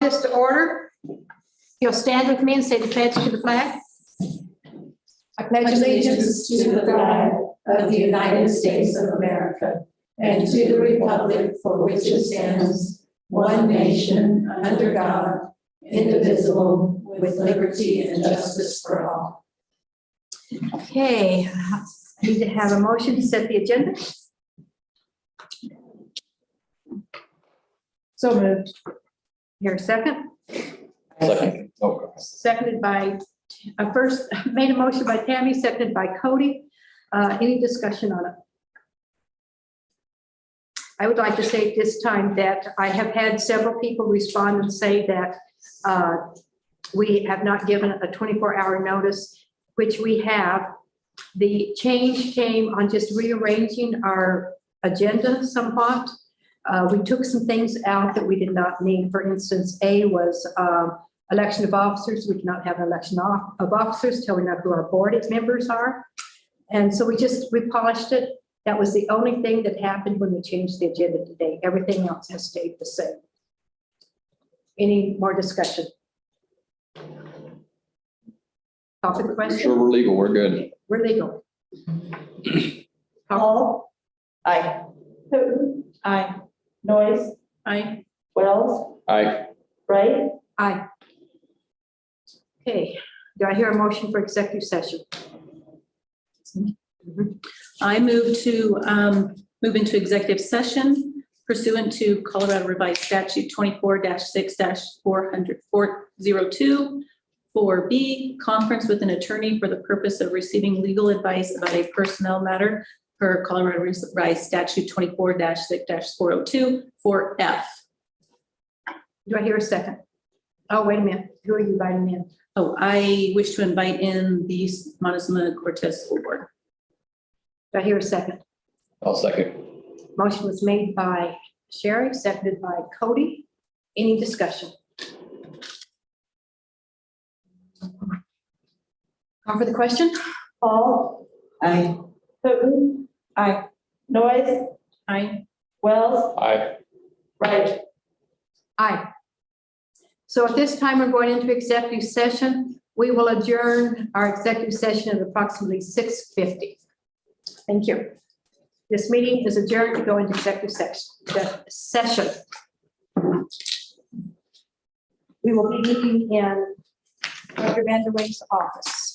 This to order. You'll stand with me and say the pledge to the flag. I pledge Allegiance to the flag of the United States of America and to the republic for which it stands, one nation, under God, indivisible, with liberty and justice for all. Okay, I need to have a motion to set the agenda. So moved. Here, a second. Second. Oh, Seconded by, first made a motion by Tammy, seconded by Cody. Any discussion on it? I would like to say at this time that I have had several people respond and say that we have not given a 24-hour notice, which we have. The change came on just rearranging our agenda somewhat. We took some things out that we did not need. For instance, A was election of officers. We cannot have an election of officers till we know who our board members are. And so we polished it. That was the only thing that happened when we changed the agenda today. Everything else has stayed the same. Any more discussion? Call for the we're question. sure we're legal. We're good. We're legal. Hall. Aye. Hooten. Aye. Noise. Aye. Wells. Aye. Wright. Aye. Okay, do I hear a motion for executive session? I move to move into executive session pursuant to Colorado Revised Statute 24-6-402 4B, conference with an attorney for the purpose of receiving legal advice about a personnel matter per Colorado Revised Statute 24-6-402 4F. Do I hear a second? Oh, wait a minute. Who are you inviting in? Oh, I wish to invite in the Montezuma-Cortez School Board. Do I hear a second? I'll second. Motion was made by Sherry, seconded by Cody. Any discussion? Call for the question? Hall. Aye. Hooten. Aye. Noise. Aye. Wells. Aye. Wright. Aye. So at this time, we're going into executive session. We will adjourn our executive session at approximately 6:50. Thank you. This meeting is adjourned to go into executive session. We will be meeting in Dr. Vanderway's office.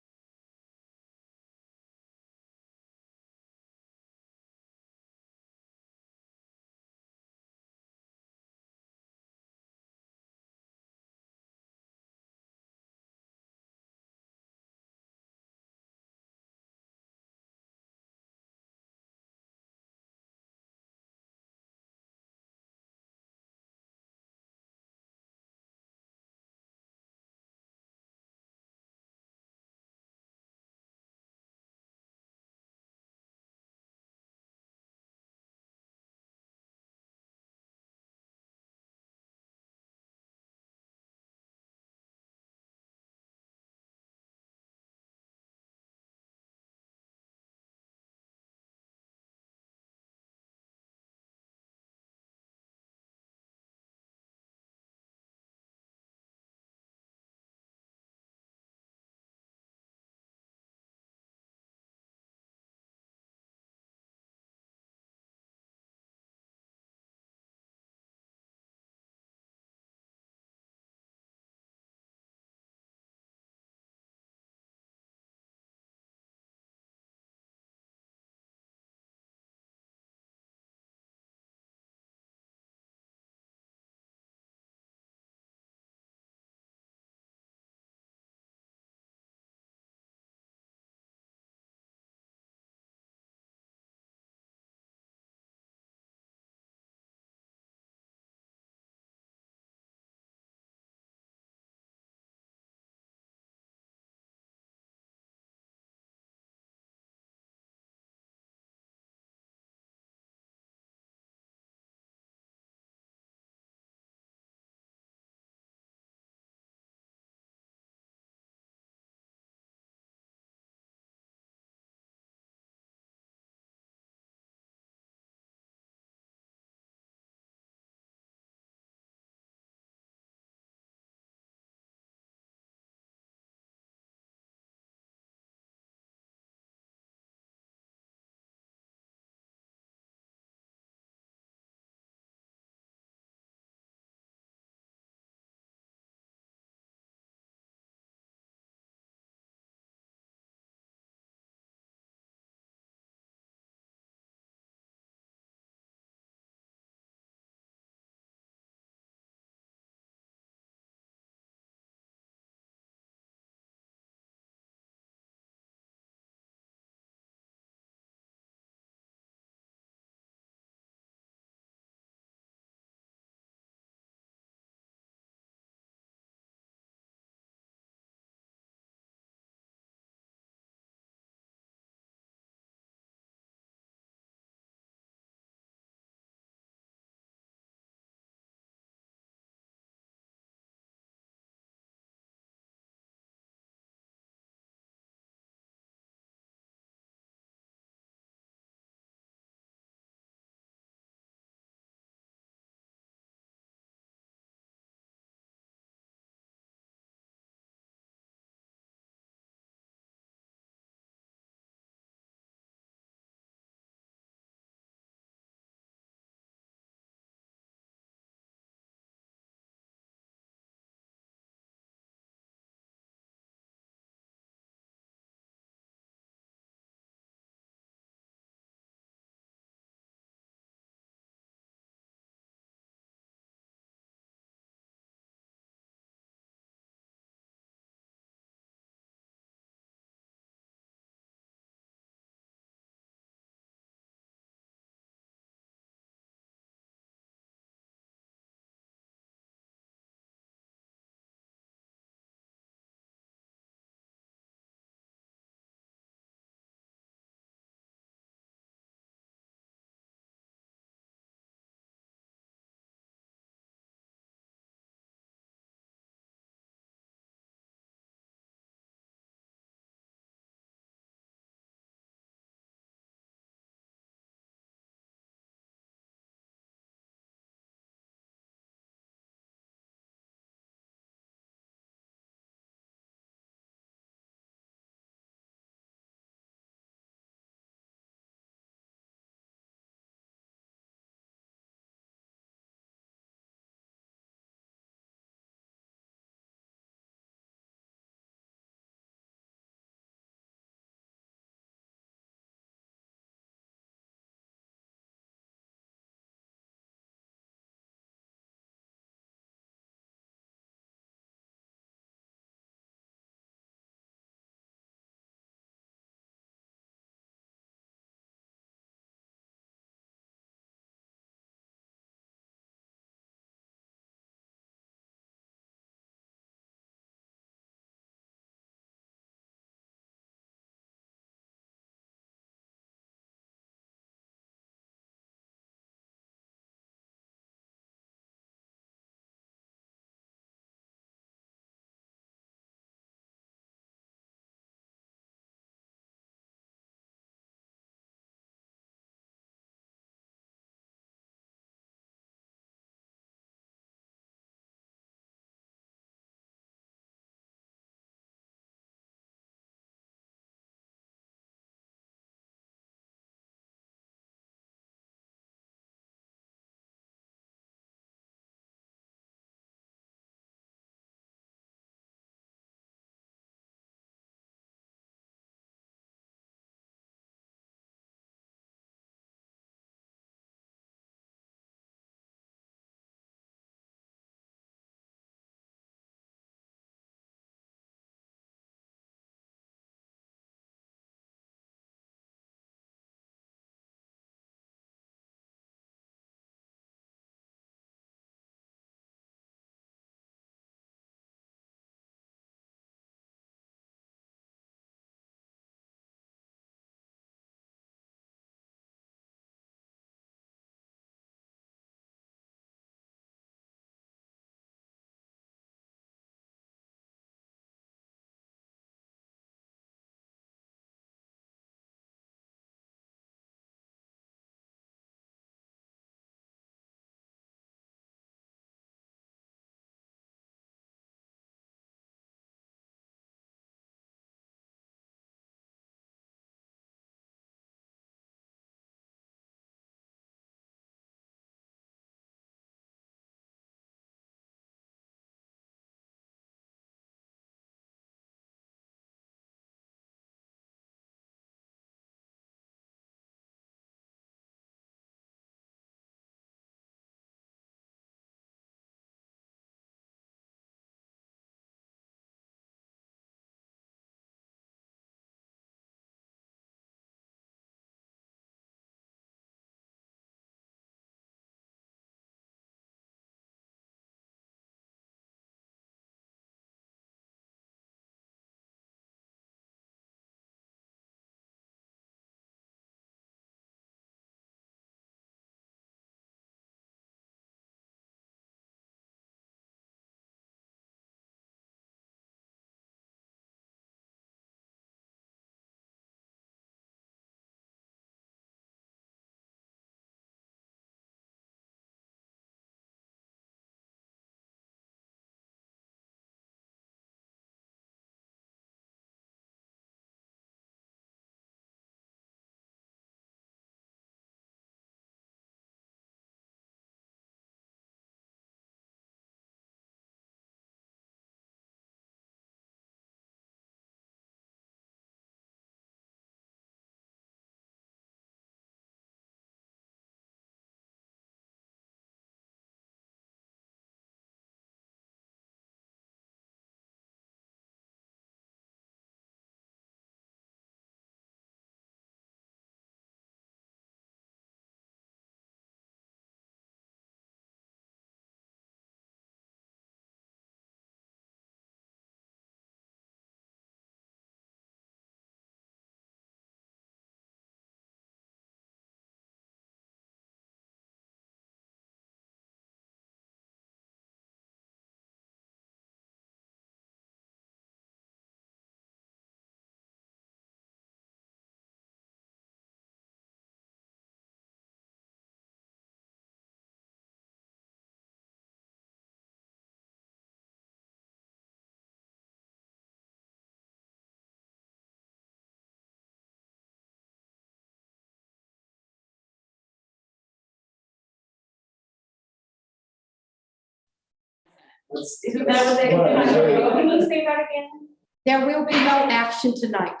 Isn't that what they, can you say that again? There will be no action tonight.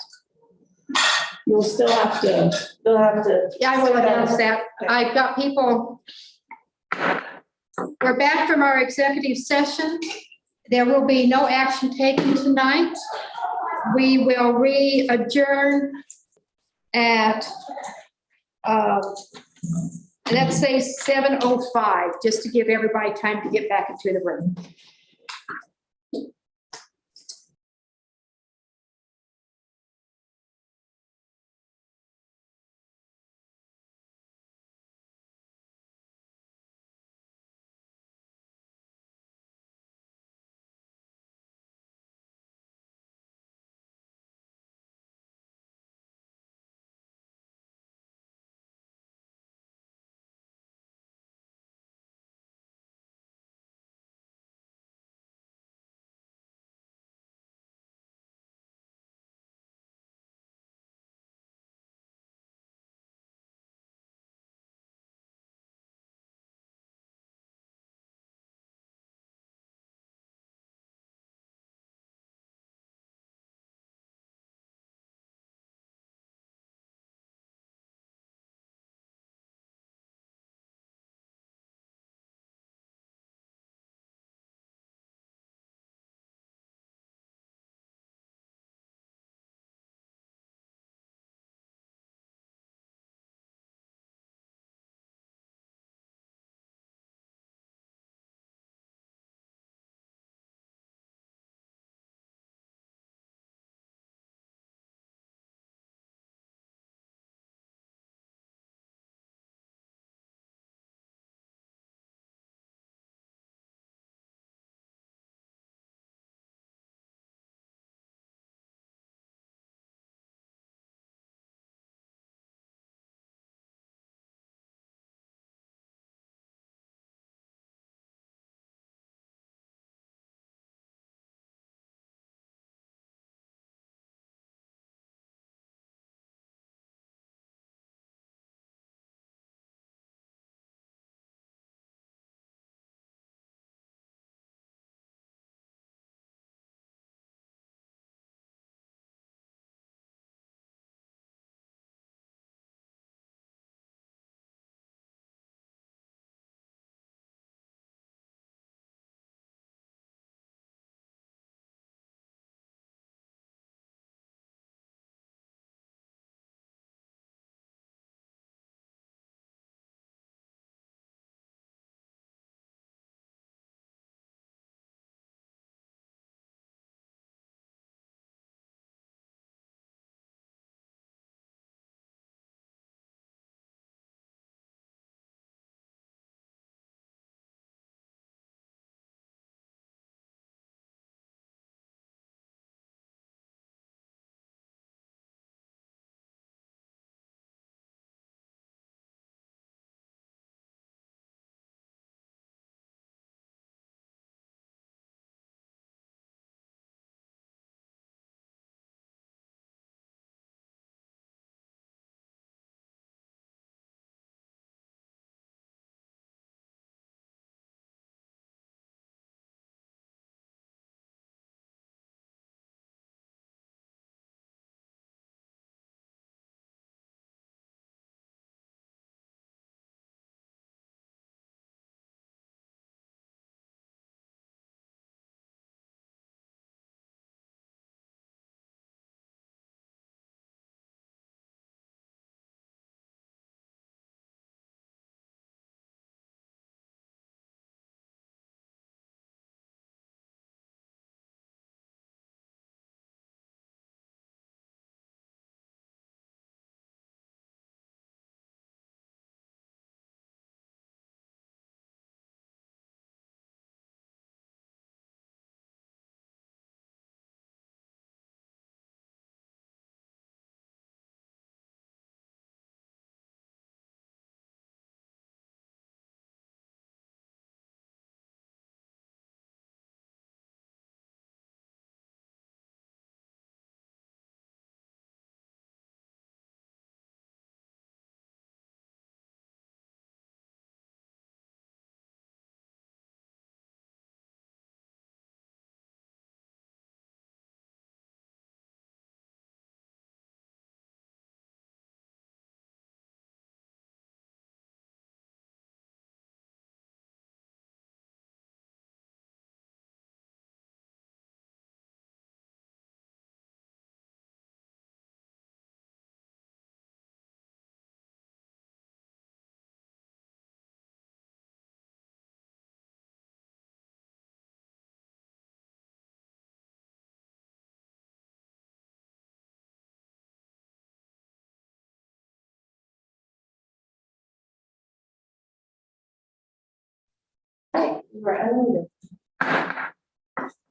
You'll still have to, Yeah, I will announce that. I've got people. We're back from our executive session. There will be no action taken tonight. We will re-adjourn at, let's say 7:05, just to give everybody time to get back into the room.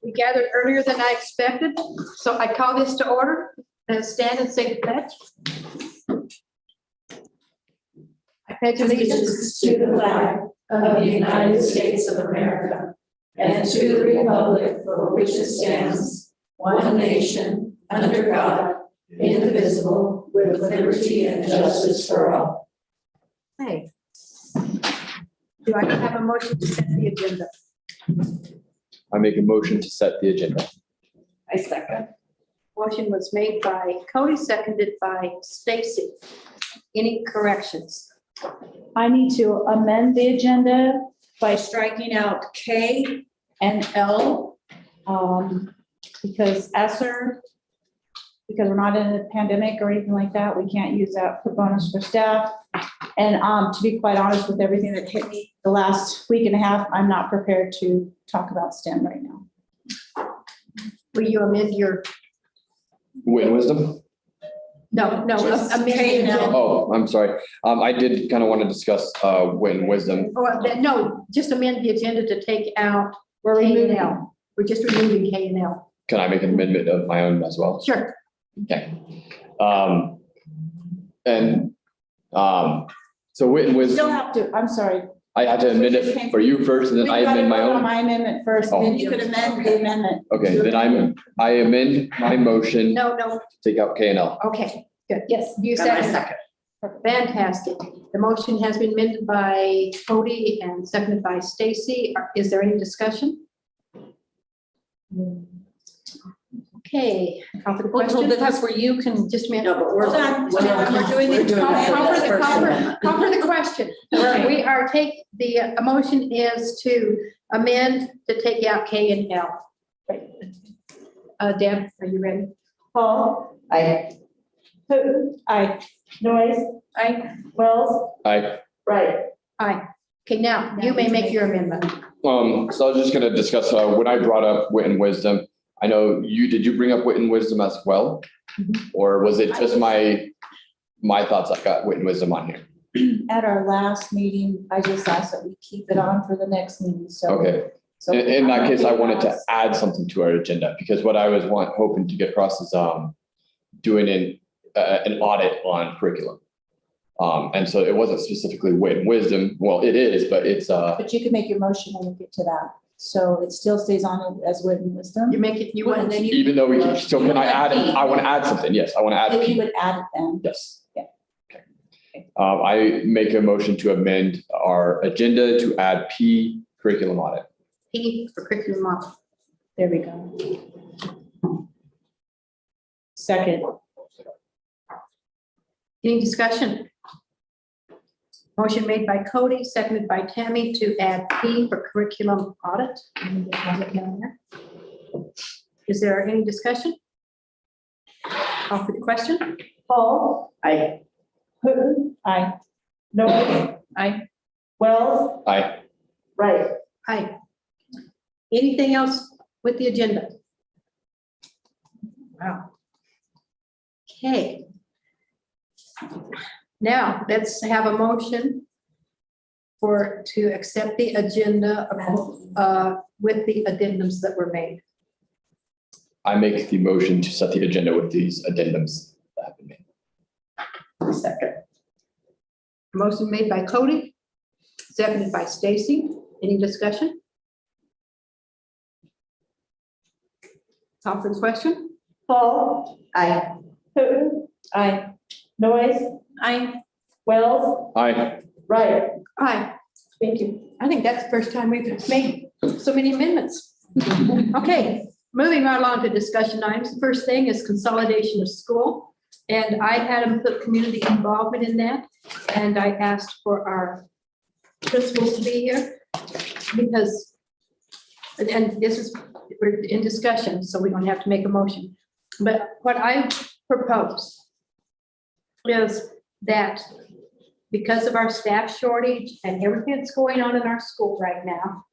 We gathered earlier than I expected, so I call this to order and stand and say the pledge. I pledge Allegiance to the flag of the United States of America and to the republic for which it stands, one nation, under God, indivisible, with liberty and justice for all. Hey. Do I have a motion to set the agenda? I make a motion to set the agenda. I second. Motion was made by Cody, seconded by Stacy. Any corrections? I need to amend the agenda by striking out K and L. Because ESSER, because we're not in a pandemic or anything like that, we can't use that for bonus for staff. And to be quite honest, with everything that hit me the last week and a half, I'm not prepared to talk about STEM right now. Will you amend your, Wit and wisdom? no, Just amend the K and L. agenda. Oh, I'm sorry. I did kind of want to discuss wit and wisdom. No, just amend the agenda to take out We're K and removing. L. We're just removing K and L. Can I make an amendment of my own as well? Sure. Okay. So wit and You wisdom, don't have to, I'm sorry. I had to amend it for you first and then I We gotta amend my vote on own. My amendment first, Oh. then you could amend the amendment. Okay, then I amend my motion to No, take out K and L. okay, good. Yes, you And I second. second. Fantastic. The motion has been amended by Cody and seconded by Stacy. Is there any discussion? Okay, call for the Well, question. that's where you can Just a minute. No, but we're. Hold on. We're doing the- Call for the question. We are the motion is to amend to take out K and L. Deb, are you ready? Paul. Aye. Putin. Aye. Noise. Aye. Wells. I, Right. Aye. Okay, now you may make your amendment. so I was just gonna discuss, when I brought up wit and wisdom, I know did you bring up wit and wisdom as well? Or was it just my thoughts that got wit and wisdom on here? At our last meeting, I just asked that we keep it on for the next meeting, so. Okay. so In that case, I wanted to Yes. add something to our agenda because what I was hoping to get across is doing an audit on curriculum. And so it wasn't specifically wit and wisdom. Well, it is, but it's But you can make your motion and we'll get to that. So it still stays on as wit and wisdom. You make it, you want, then you, even though we can, so can I add, I want to add something. Yes, I want to add. Then you would add it then. Yes. Yeah. Okay. I make a motion to amend our agenda to add P curriculum audit. P for curriculum model. There we go. Second. Any discussion? Motion made by Cody, seconded by Tammy to add P for curriculum audit. Is there any discussion? Call for the question. Paul. Aye. Putin. Aye. Noise. Aye. Wells. Aye. Right. Aye. Anything else with the agenda? Wow. Okay. Now, let's have a motion to accept the agenda with the addendums that were made. I make the motion to set the agenda with these addendums that have been made. Second. Motion made by Cody, seconded by Stacy. Any discussion? Call for the question. Paul. Aye. Putin. Aye. Noise. Aye. Wells. Aye. Right. Aye. Thank you. I think that's the first time we've made so many amendments. Okay, moving right along to discussion items. The first thing is consolidation of school. And I had them put community involvement in that. And I asked for our principals to be here because, and this is, we're in discussion, so we don't have to make a motion. But what I propose is that because of our staff shortage and everything that's going on in our school right now,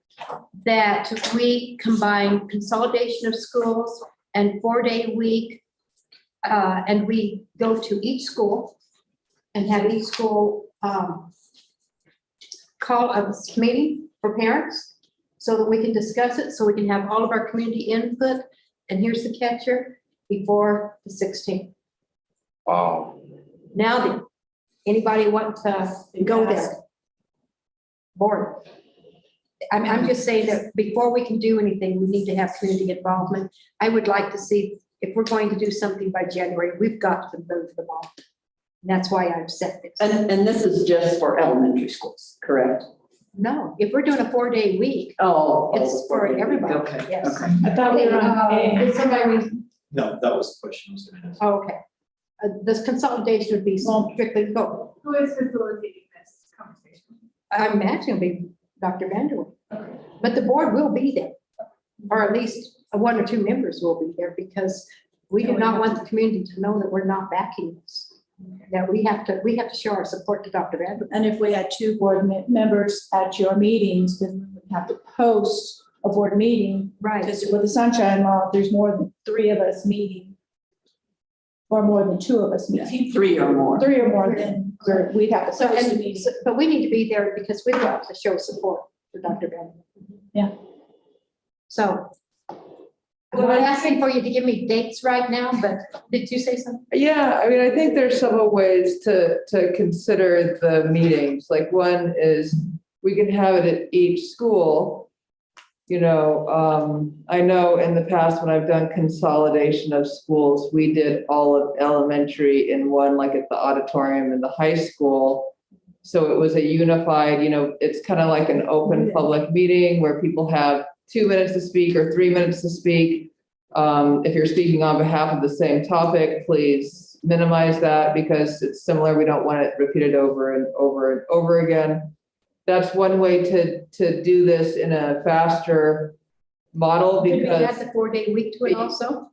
that we combine consolidation of schools and 4-day week. And we go to each school and have each school call a meeting for parents so that we can discuss it, so we can have all of our community input. And here's the catcher, before the 16th. Wow. Now then, anybody want to go there? Board. I'm just saying that before we can do anything, we need to have community involvement. I would like to see, if we're going to do something by January, we've got to move the ball. And that's why I've set this. And this is just for elementary schools, correct? No, if we're doing a 4-day week, Oh. it's for everybody. Okay, Yes. okay. I thought we were on A. Did somebody, No, that was the question I was gonna ask. oh, okay. This consolidation would be strictly go. Who is facilitating this conversation? I imagine it'll be Dr. Vanderwood. But the board will be there, or at least 1 or 2 members will be there, because we do not want the community to know that we're not backing this. That we have to show our support to Dr. Vanderwood. And if we had 2 board members at your meetings, then we would have to post a board meeting. Right. Because with the sunshine law, if there's more than 3 of us meeting, or more than 2 of us meeting, 3 or more. 3 or more, then we'd have to So, post a and, meeting. but we need to be there because we've got to show support for Dr. Vanderwood. Yeah. So I'm not asking for you to give me dates right now, but did you say something? Yeah, I mean, I think there's several ways to consider the meetings. Like one is we can have it at each school. You know, I know in the past when I've done consolidation of schools, we did all of elementary in one, like at the auditorium in the high school. So it was a unified, you know, it's kind of like an open public meeting where people have 2 minutes to speak or 3 minutes to speak. If you're speaking on behalf of the same topic, please minimize that because it's similar. We don't want it repeated over and over and over again. That's one way to do this in a faster model Could we because. add the 4-day week to it also?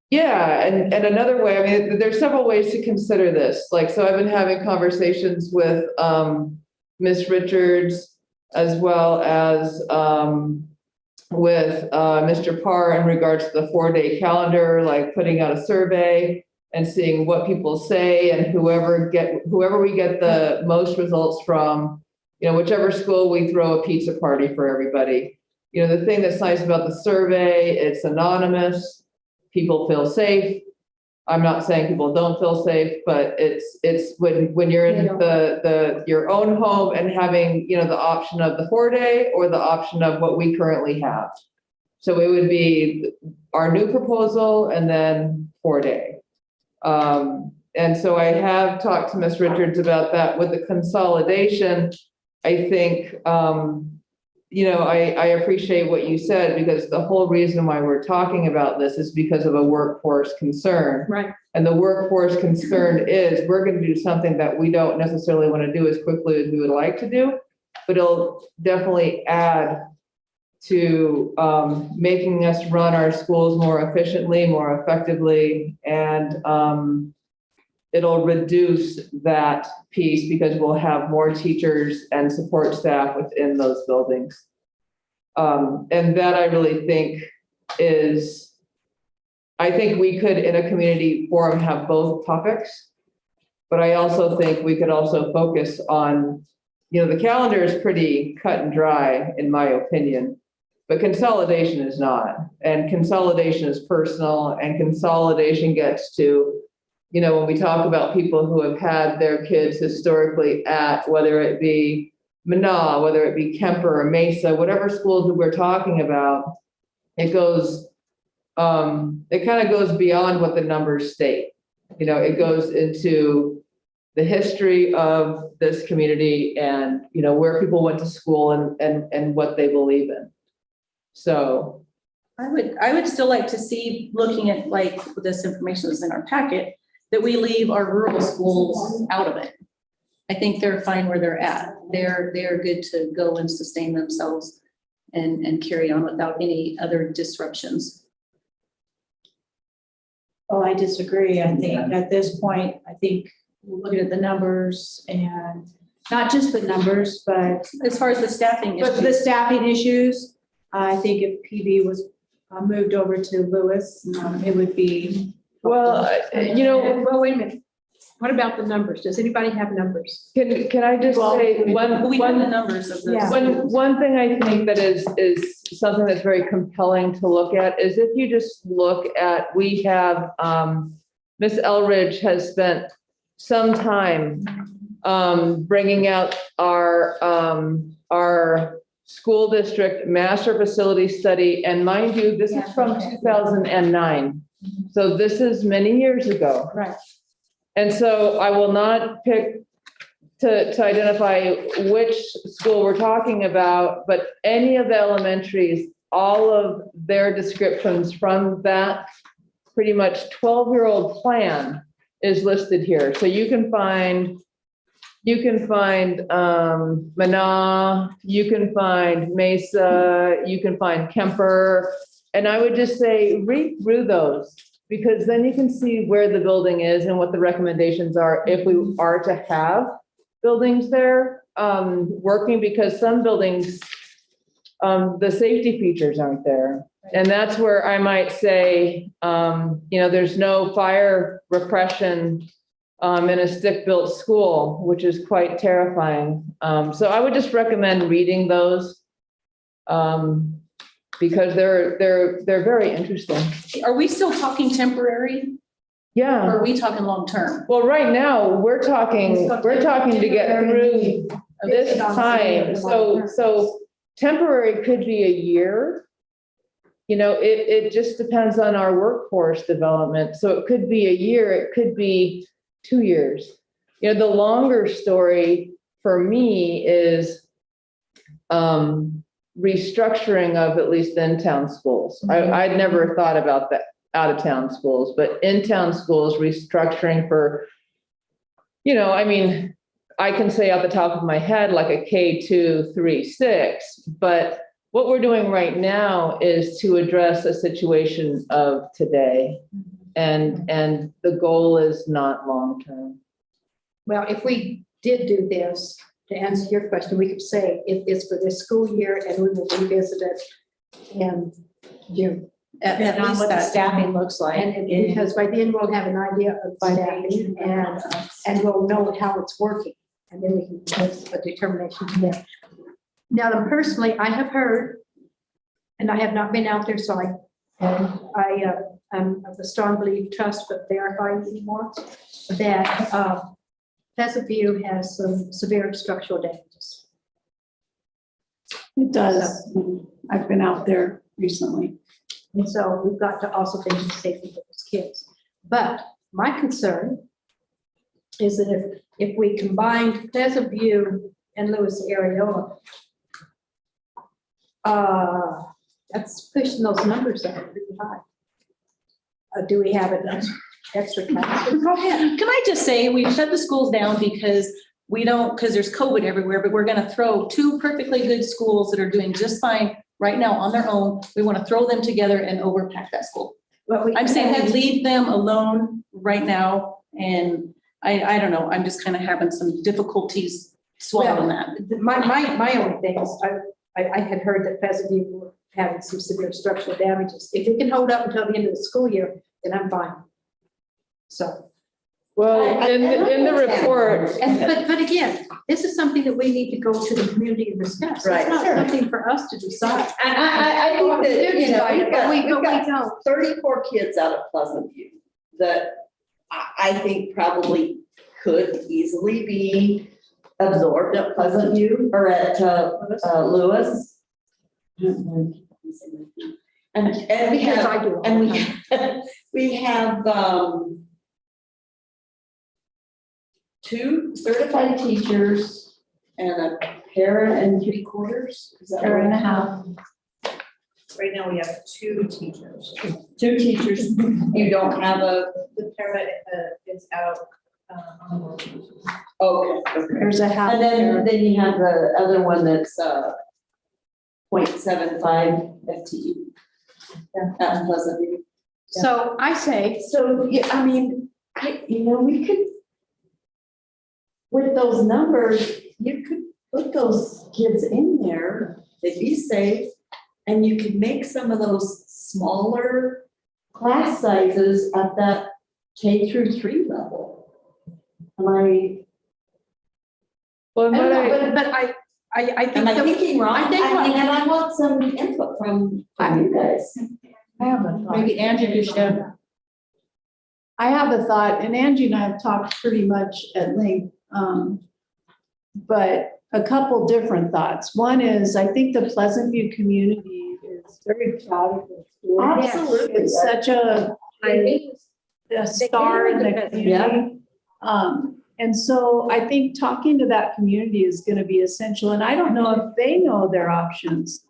Yeah, and another way, I mean, there's several ways to consider this. Like, so I've been having conversations with Ms. Richards as well as with Mr. Parr in regards to the 4-day calendar, like putting out a survey and seeing what people say and whoever we get the most results from, you know, whichever school we throw a pizza party for everybody. You know, the thing that's nice about the survey, it's anonymous. People feel safe. I'm not saying people don't feel safe, but it's when you're in your own home and having, you know, the option of the 4-day or the option of what we currently have. So it would be our new proposal and then 4-day. And so I have talked to Ms. Richards about that with the consolidation. I think, you know, I appreciate what you said because the whole reason why we're talking about this is because of a workforce concern. Right. And the workforce concern is we're going to do something that we don't necessarily want to do as quickly as we would like to do, but it'll definitely add to making us run our schools more efficiently, more effectively, and it'll reduce that piece because we'll have more teachers and support staff within those buildings. And that I really think is, I think we could in a community forum have both topics, but I also think we could also focus on, you know, the calendar is pretty cut and dry in my opinion, but consolidation is not. And consolidation is personal and consolidation gets to, you know, when we talk about people who have had their kids historically at, whether it be Manaw, whether it be Kemper or Mesa, whatever schools that we're talking about, it goes, it kind of goes beyond what the numbers state. You know, it goes into the history of this community and, you know, where people went to school and what they believe in. So. I would still like to see, looking at like this information that's in our packet, that we leave our rural schools out of it. I think they're fine where they're at. They're good to go and sustain themselves and carry on without any other disruptions. Well, I disagree. I think at this point, I think looking at the numbers and not just the numbers, but As far as the staffing But for the issues, staffing issues, I think if PB was moved over to Lewis, it would be. Well, you know, Well, wait a minute. What about the numbers? Does anybody have numbers? Can I just say We have the one numbers of Yeah. this. One thing I think that is something that's very compelling to look at is if you just look at, we have, Ms. Elridge has spent some time bringing out our school district master facility study. And mind you, this is from 2009. So this is many years ago. Right. And so I will not pick to identify which school we're talking about, but any of the elementaries, all of their descriptions from that pretty much 12-year-old plan is listed here. So you can find Mana, you can find Mesa, you can find Kemper. And I would just say, read through those, because then you can see where the building is and what the recommendations are if we are to have buildings there working, because some buildings, the safety features aren't there. And that's where I might say, there's no fire repression in a stick-built school, which is quite terrifying. So I would just recommend reading those because they're very interesting. Are we still talking temporary Yeah. or are we talking long-term? Well, right now, we're talking to get through this time. So temporary could be a year. It just depends on our workforce development. So it could be a year, it could be 2 years. The longer story for me is restructuring of at least in-town schools. I'd never thought about that out-of-town schools, but in-town schools restructuring for, I can say off the top of my head, like a K2, 3, 6, but what we're doing right now is to address a situation of today. And the goal is not long-term. Well, if we did do this, to answer your question, we could say it's for this school year and we will revisit it in June. At And on least what the that. staffing looks like. And because by then we'll have an idea of staffing and we'll know how it's working. And then we can make a determination from there. Now, personally, I have heard, and I have not been out there, so I'm of a strong belief, trust, but verifying anymore, that Pleasant View has some severe structural damages. It does. I've been out there recently. And so we've got to also think of safety for those kids. But my concern is that if we combined Pleasant View and Lewis Ariola, that's pushing those numbers up pretty high. Do we have an extra class? Go ahead. Can I just say, we shut the schools down because there's COVID everywhere, but we're going to throw 2 perfectly good schools that are doing just fine right now on their own. We want to throw them together and overpack that school. Well, I'm saying we leave them alone right now. And I don't know, I'm just kind of having some difficulties swallowing that. My only thing is, I had heard that Pleasant View were having some severe structural damages. If it can hold up until the end of the school year, then I'm fine. So. Well, in the report, But again, this is something that we need to go to the community and discuss. Right, It's not sure. something for us to decide. I think that, We we've got don't. 34 kids out of Pleasant View that I think probably could easily be absorbed at Pleasant View or at Lewis. And we Because have, I do. and we have 2 certified teachers and a pair and 3/4. Is that Pair and a right? half. Right now, we have 2 teachers. 2 teachers. You don't have The para is out. okay. There's a half. And then you have the other one that's 0.75 FTE. At Pleasant View. So I say, So, yeah, I mean, we could, with those numbers, you could put those kids in there, they'd be safe, and you could make some of those smaller class sizes at that K through 3 level. Am I, Well, I what don't know, I, but I think. Am I that- thinking wrong? I think I what- mean, and I want some input from you guys. I have a thought. maybe Angie could share? I have a thought, and Angie and I have talked pretty much at length, but a couple different thoughts. One is, I think the Pleasant View community is very proud of their school. Absolutely. It's such a star in the community. And so I think talking to that community is going to be essential. And I don't know if they know their options.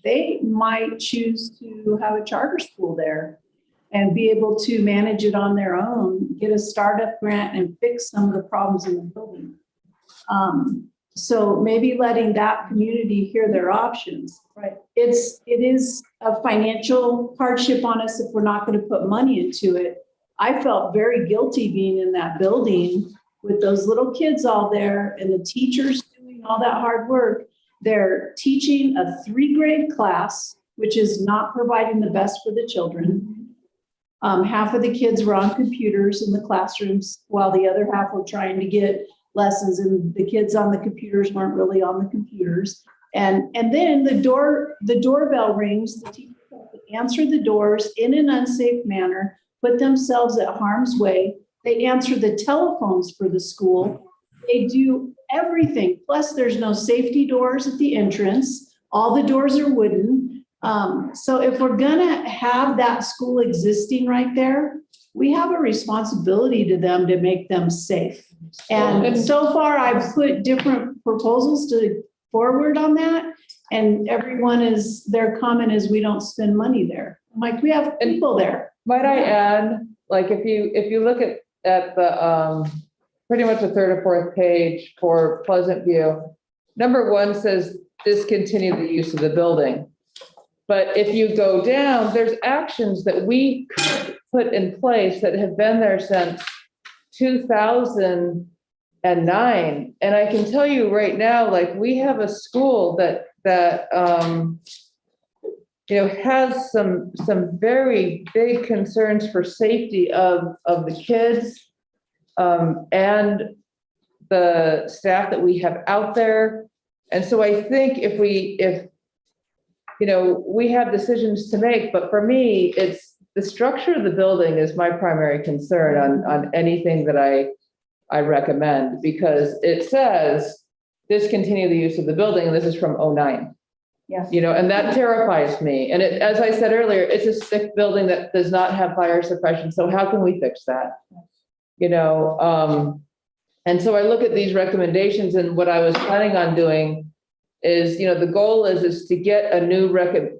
They might choose to have a charter school there and be able to manage it on their own, get a startup grant and fix some of the problems in the building. So maybe letting that community hear their options. Right. It is a financial hardship on us if we're not going to put money into it. I felt very guilty being in that building with those little kids all there and the teachers doing all that hard work. They're teaching a 3-grade class, which is not providing the best for the children. Half of the kids were on computers in the classrooms while the other half were trying to get lessons, and the kids on the computers weren't really on the computers. And then the doorbell rings, the teachers have to answer the doors in an unsafe manner, put themselves at harm's way. They answer the telephones for the school. They do everything. Plus, there's no safety doors at the entrance. All the doors are wooden. So if we're gonna have that school existing right there, we have a responsibility to them to make them safe. And so far, I've put different proposals forward on that. And their comment is, we don't spend money there. I'm like, we have people there. Might I add, like, if you look at the, pretty much the 3rd or 4th page for Pleasant View, number 1 says discontinue the use of the building. But if you go down, there's actions that we could put in place that have been there since 2009. And I can tell you right now, like, we have a school that has some very big concerns for safety of the kids and the staff that we have out there. And so I think if we have decisions to make, but for me, it's the structure of the building is my primary concern on anything that I recommend, because it says discontinue the use of the building, and this is from 2009. Yeah. And that terrifies me. And as I said earlier, it's a sick building that does not have fire suppression. So how can we fix that? And so I look at these recommendations, and what I was planning on doing is, the goal is to get a new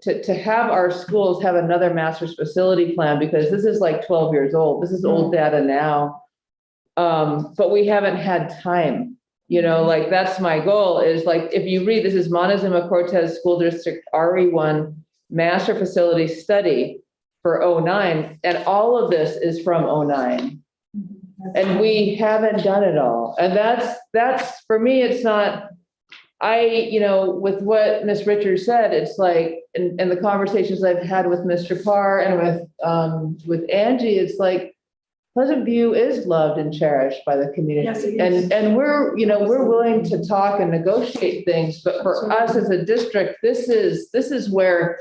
to have our schools have another master's facility plan, because this is like 12 years old. This is old data now. But we haven't had time. Like, that's my goal, is like, if you read, this is Montezuma-Cortez School District RE1 Master Facility Study for 2009, and all of this is from 2009. And we haven't done it all. And that's for me, it's not, with what Ms. Richards said, it's like, in the conversations I've had with Mr. Parr and with Angie, it's like, Pleasant View is loved and cherished by the community. Yes, it is. And we're willing to talk and negotiate things, but for us as a district, this is where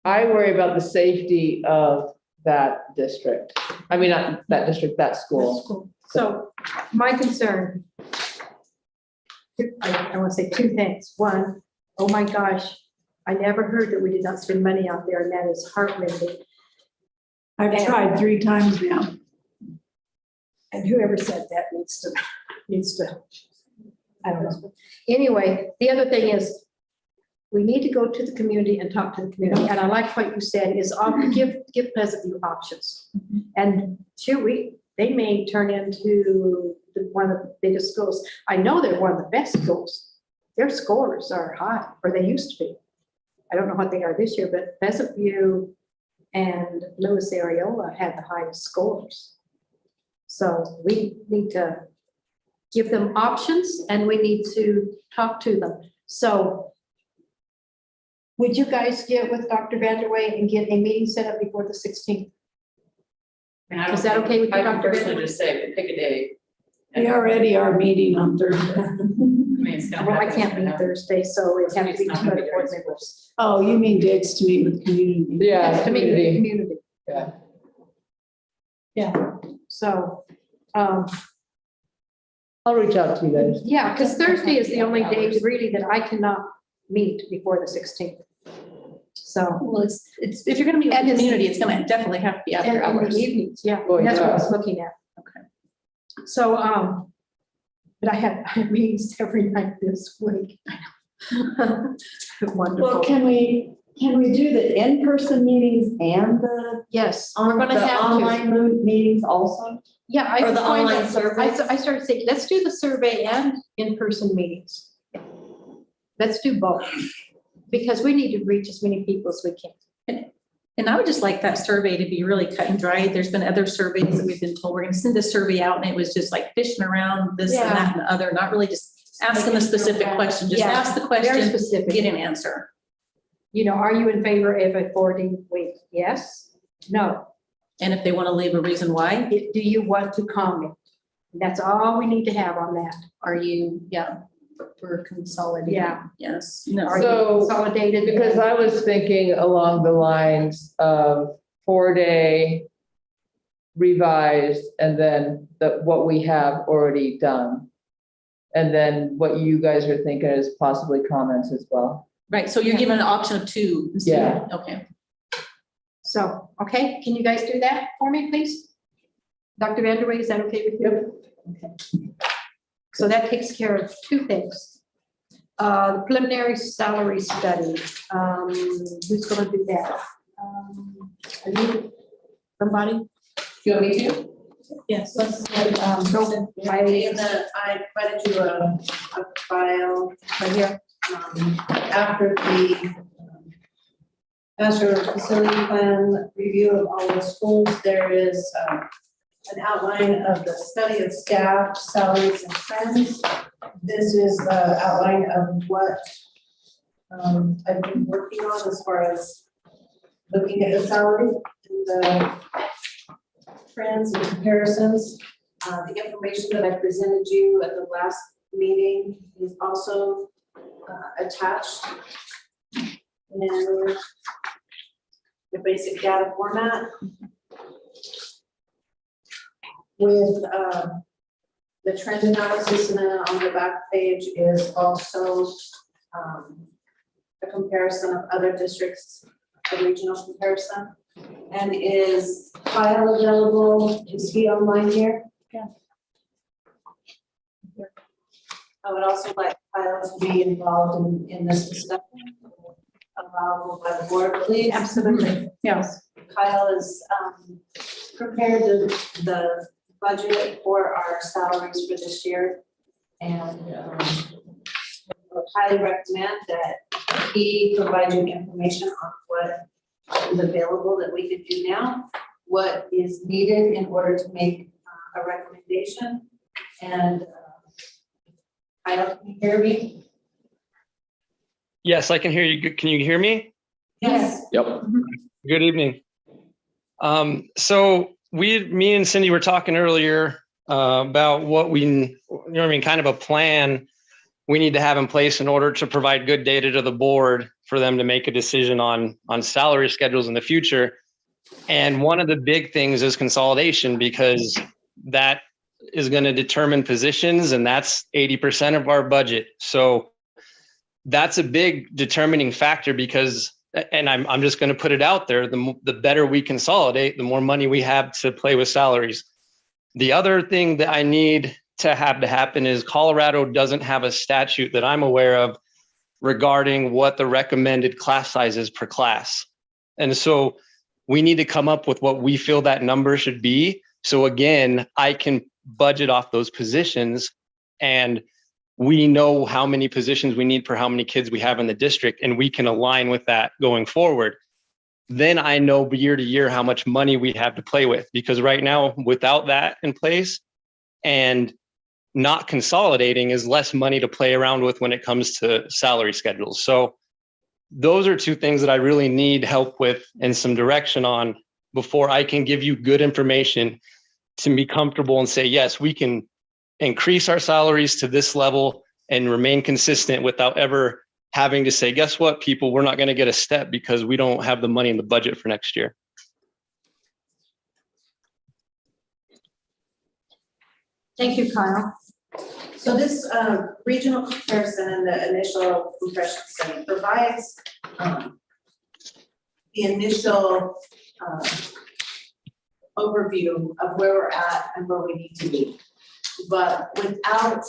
I worry about the safety of that district. I mean, not that district, that school. So my concern, I want to say 2 things. One, oh my gosh, I never heard that we did not spend money out there, and that is heartrending. I've tried 3 times now. And whoever said that needs to, I don't know. Anyway, the other thing is, we need to go to the community and talk to the community. And I like what you said, is give Pleasant View options. And they may turn into one of the biggest schools. I know they're one of the best schools. Their scores are high, or they used to be. I don't know what they are this year, but Pleasant View and Lewis Areola had the highest scores. So we need to give them options, and we need to talk to them. So would you guys get with Dr. Vanderway and get a meeting set up before the 16th? Is that okay with you, I can Dr. personally Benjamin? just say, pick a day. We already are meeting on Thursday. Well, I can't meet Thursday, so it has to be two other board members. Oh, you mean dates to meet with community? Yeah, Yes, to meet with the community. community. Yeah. So, I'll reach out to you guys. yeah, because Thursday is the only day really that I cannot meet before the 16th. So. Well, it's, if you're gonna meet with the community, it's gonna definitely have to be after And in hours. the evenings, yeah, Oh, that's what I yeah. was looking at. Okay. So, but I have meetings every night this week. Well, Wonderful. can we do the in-person meetings and the Yes, we're gonna the have to. online meetings also? Yeah, I or was the going online to- surveys? I started thinking, let's do the survey and in-person meetings. Let's do both, because we need to reach as many people as we can. And I would just like that survey to be really cut and dry. There's been other surveys that we've been told, we're gonna send this survey out, and it was just like fishing around this and that and the other, not really just asking a specific question, just Yeah, ask the Very question, specific. get an answer. You know, are you in favor of a 14-week? Yes? No? And if they want to leave a reason why, Do you want to comment? That's all we need to have on that. are you, for consolidating? Yeah. Yes, no. Are you So, consolidated? Because I was thinking along the lines of 4-day revised and then what we have already done. And then what you guys are thinking is possibly comments as well. Right, so you're given an option of 2. Yeah. Okay. So, okay, can you guys do that for me, please? Dr. Vanderway, is that okay with you? Okay. So that takes care of 2 things. The preliminary salary study, who's gonna do that? Somebody? You want me to? Yes. No, I provided you a file right here. after the master facility plan review of all the schools. There is an outline of the study of staff, salaries, and trends. This is the outline of what I've been working on as far as looking at the salary and the trends and comparisons. The information that I presented you at the last meeting is also attached in the basic data format. With the trend analysis, and then on the back page is also a comparison of other districts, a regional comparison. And is file available? Is he online here? Yeah. I would also like Kyle to be involved in this discussion. Allowable by the board, please. Absolutely, yes. Kyle has prepared the budget for our salaries for this year. And I would highly recommend that he provide you information on what is available that we could do now, what is needed in order to make a recommendation. And Kyle, can you hear me? Yes, I can hear you. Can you hear me? Yes. Yep. Good evening. So me and Cindy were talking earlier about what kind of a plan we need to have in place in order to provide good data to the board for them to make a decision on salary schedules in the future. And one of the big things is consolidation, because that is going to determine positions, and that's 80% of our budget. So that's a big determining factor, because, and I'm just going to put it out there, the better we consolidate, the more money we have to play with salaries. The other thing that I need to have to happen is Colorado doesn't have a statute that I'm aware of regarding what the recommended class size is per class. And so we need to come up with what we feel that number should be. So again, I can budget off those positions, and we know how many positions we need per how many kids we have in the district, and we can align with that going forward. Then I know year to year how much money we have to play with, because right now, without that in place and not consolidating, is less money to play around with when it comes to salary schedules. So those are 2 things that I really need help with and some direction on before I can give you good information to be comfortable and say, yes, we can increase our salaries to this level and remain consistent without ever having to say, guess what, people, we're not going to get a step because we don't have the money in the budget for next year. Thank you, Kyle. So this regional comparison and the initial compression study provides the initial overview of where we're at and where we need to be. But without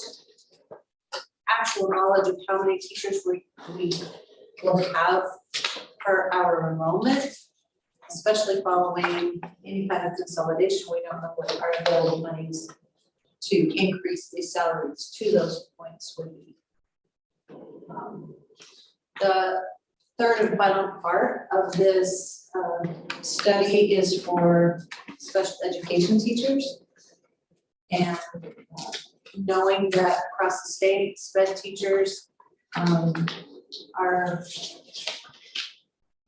actual knowledge of how many teachers we will have per our enrollment, especially following any kind of consolidation, we don't know what our available monies to increase these salaries to those points would be. The third and final part of this study is for special education teachers. And knowing that across the state, SPED teachers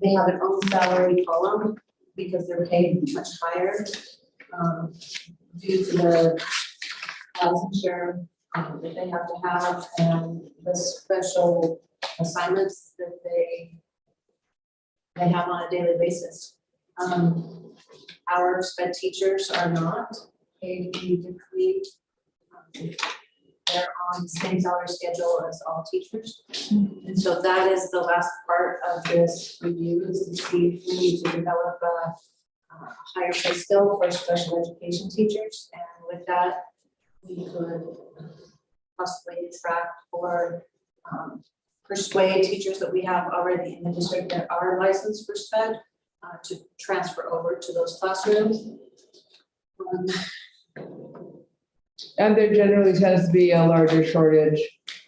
they have an own salary column because they're paid much higher due to the licensure that they have to have and the special assignments that they have on a daily basis. Our SPED teachers are not paid uniquely. They're on the same salary schedule as all teachers. And so that is the last part of this review, is to see if we need to develop a higher pay scale for special education teachers. And with that, we could possibly attract or persuade teachers that we have already in the district that are licensed for SPED to transfer over to those classrooms. And there generally tends to be a larger shortage,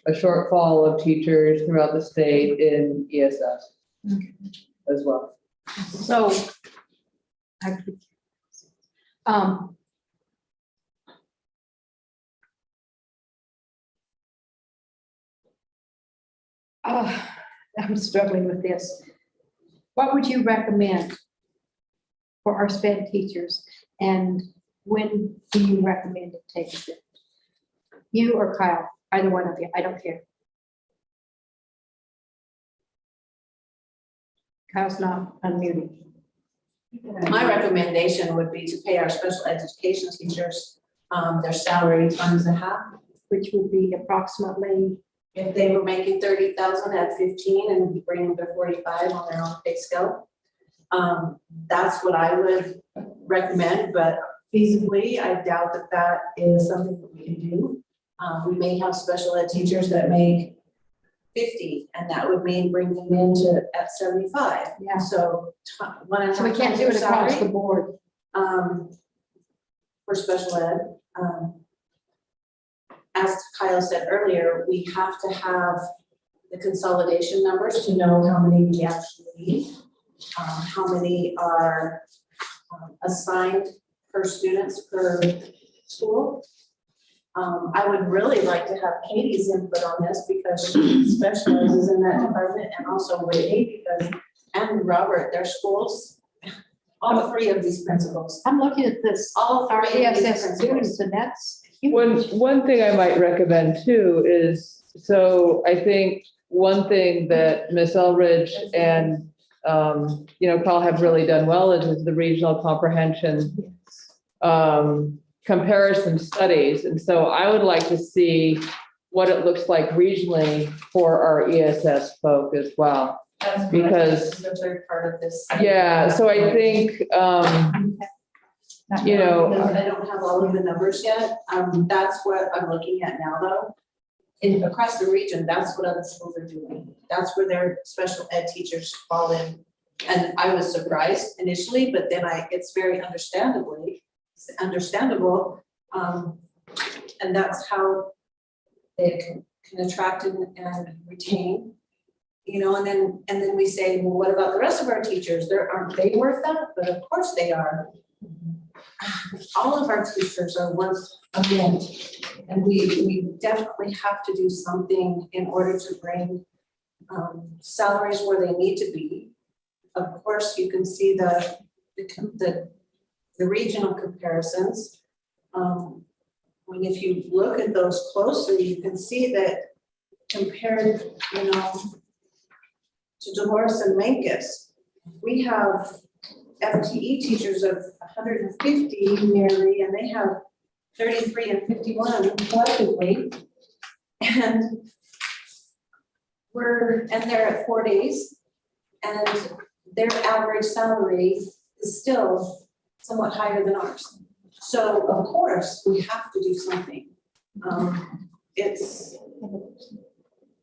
a shortfall of teachers throughout the state in ESS as well. So, I'm struggling with this. What would you recommend for our SPED teachers, and when do you recommend to take it? You or Kyle, either one of you, I don't care. Kyle's not unmuted. My recommendation would be to pay our special education teachers their salary times a half. Which would be approximately, If they were making 30,000 at 15 and we bring them to 45 on their own pay scale, that's what I would recommend. But feasibly, I doubt that that is something that we can do. We may have special ed teachers that make 50, and that would mean bring them into at 75. Yeah. So so we can't do it across the board. For special ed. As Kyle said earlier, we have to have the consolidation numbers to know how many we actually need, how many are assigned per students per school. I would really like to have Katie's input on this because she specializes in that department, and also Whitney because, and Robert, their schools, all three of these principals. I'm looking at this, All our three of these ESS students, principals. and that's huge. One thing I might recommend too is, so I think one thing that Ms. Elridge and, Carl have really done well is the regional comprehension comparison studies. And so I would like to see what it looks like regionally for our ESS folk as well. That's Because- the third part of this. Yeah, so I think, Because I don't have all of the numbers yet. That's what I'm looking at now, though. Across the region, that's what other schools are doing. That's where their special ed teachers fall in. And I was surprised initially, but then it's very understandable. And that's how they can attract and retain. And then we say, well, what about the rest of our teachers? Aren't they worth that? But of course they are. All of our teachers are worth a mint, and we definitely have to do something in order to bring salaries where they need to be. Of course, you can see the the regional comparisons. If you look at those closely, you can see that compared, to Dolores and Mancus, we have FTE teachers of 150 nearly, and they have 33 and 51 collectively. And they're at 4 days, and their average salary is still somewhat higher than ours. So of course, we have to do something.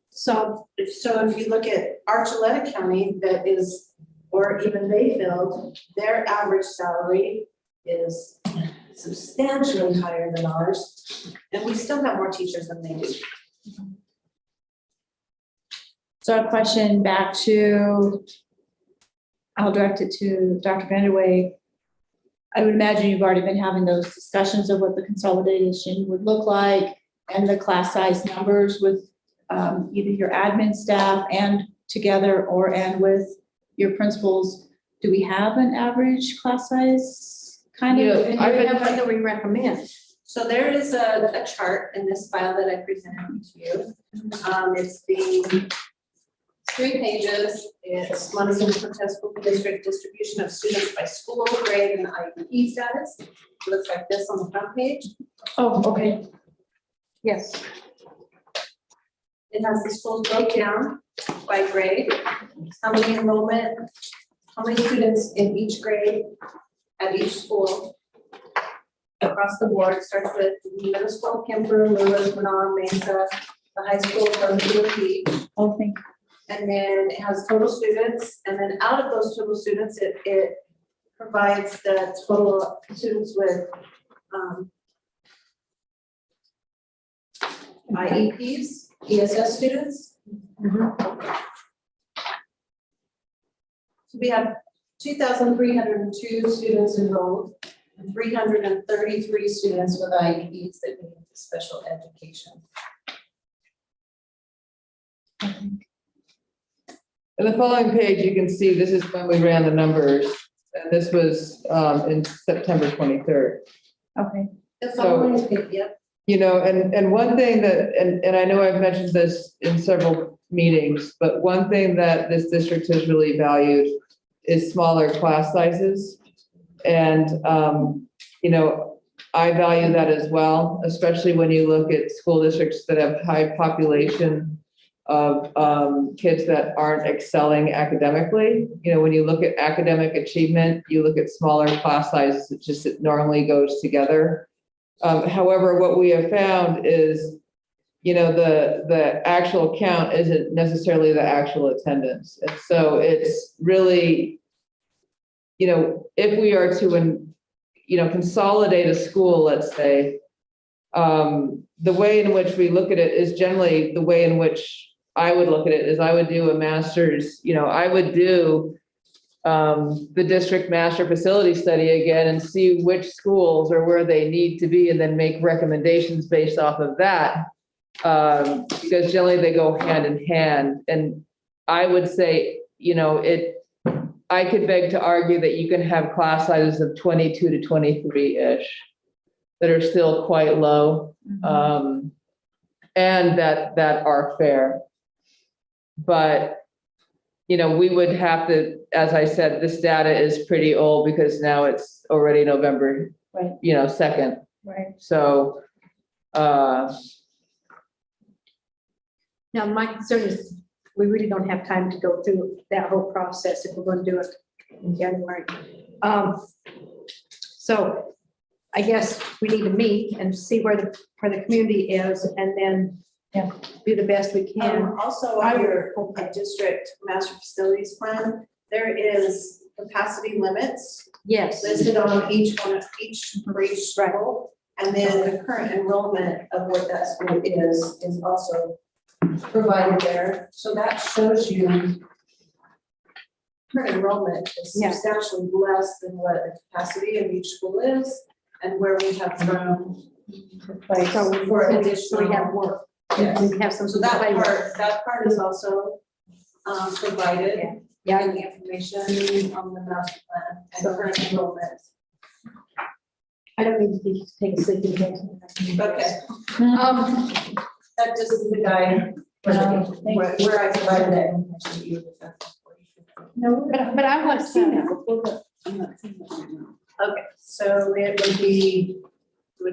So if you look at Archuleta County, that is, or even Bayfield, their average salary is substantially higher than ours, and we still have more teachers than they do. So a question back to, I'll direct it to Dr. Vanderway. I would imagine you've already been having those discussions of what the consolidation would look like and the class size numbers with either your admin staff and together and with your principals. Do we have an average class size kind of? And we have one that we recommend. So there is a chart in this file that I presented to you. It's 3 pages. It's Montezuma-Cortez School District distribution of students by school, grade, and IEP status. It looks like this on the front page. Oh, okay. Yes. It has the schools broke down by grade, how many enrollment, how many students in each grade at each school across the board. It starts with middle school, Kemper, Lewis, Manon, Mesa, the high school, Peach. Oh, thank you. And then it has total students, and then out of those total students, it provides the total students with IEPs, ESS students. So we have 2,302 students enrolled, and 333 students with IEPs that need special education. In the following page, you can see this is when we ran the numbers, and this was in September 23rd. Okay. The following page, yep. And one thing that, and I know I've mentioned this in several meetings, but one thing that this district has really valued is smaller class sizes. And, I value that as well, especially when you look at school districts that have high population of kids that aren't excelling academically. When you look at academic achievement, you look at smaller class sizes, it normally goes together. However, what we have found is, the actual count isn't necessarily the actual attendance. And so it's really, if we are to, consolidate a school, let's say, the way in which we look at it is generally the way in which I would look at it is I would do a master's, I would do the district master facility study again and see which schools are where they need to be and then make recommendations based off of that. Because generally they go hand in hand. And I would say, I could beg to argue that you can have class sizes of 22 to 23-ish that are still quite low, and that are fair. But we would have to, as I said, this data is pretty old because now it's already November, Right. 2nd. Right. So, Now, my concern is we really don't have time to go through that whole process if we're going to do it in January. So I guess we need to meet and see where the community is and then do the best we can. Also, on your district master facilities plan, there is capacity limits Yes. listed on each for each school. And then the current enrollment of what that school is also provided there. So that shows you current enrollment is substantially less than what the capacity of each school is and where we have room So for we additional. have work. Yes. We have some. So that part is also provided. Yeah, the information on the master plan and current enrollment. I don't need to take a sleep in. Okay. Um, That just is the guide where I provided that information to you. no, but I want to see that before the. I'm not seeing that right now. Okay, so it would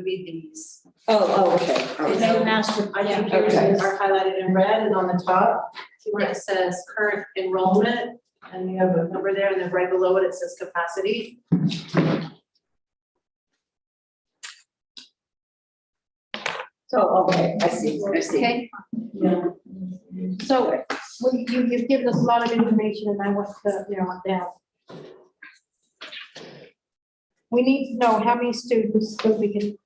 be these. Okay. Okay, Master. I think yours Okay. are highlighted in red and on the top, where it says current enrollment, and you have a number there, and then right below it, it says capacity. Oh, okay, I see. Okay, Yeah. so you've given us a lot of information and I want to, down. We need to know how many students that we can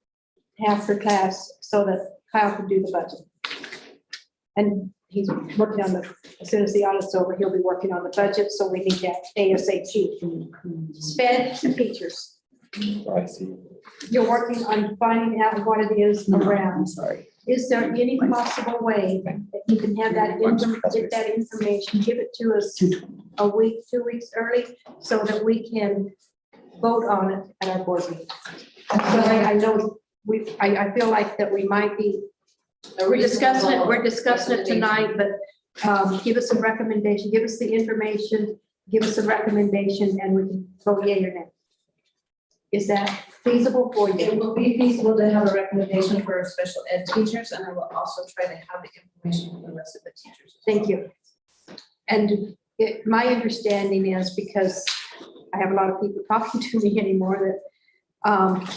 have per class so that Kyle can do the budget. And he's working on as soon as the audit's over, he'll be working on the budget, so we need that ASAP. Sped and teachers. I see. You're working on finding out what it is around. Sorry. Is there any possible way that you can have that, get that information, give it to us a week, 2 weeks early, so that we can vote on it at our board meeting? I know I feel like that we might be, we're discussing it tonight, but give us a recommendation, give us the information, give us a recommendation, and we can vote yea or nay. Is that feasible for you? It will be feasible to have a recommendation for special ed teachers, and I will also try to have the information for the rest of the teachers. Thank you. And my understanding is, because I have a lot of people talking to me anymore, that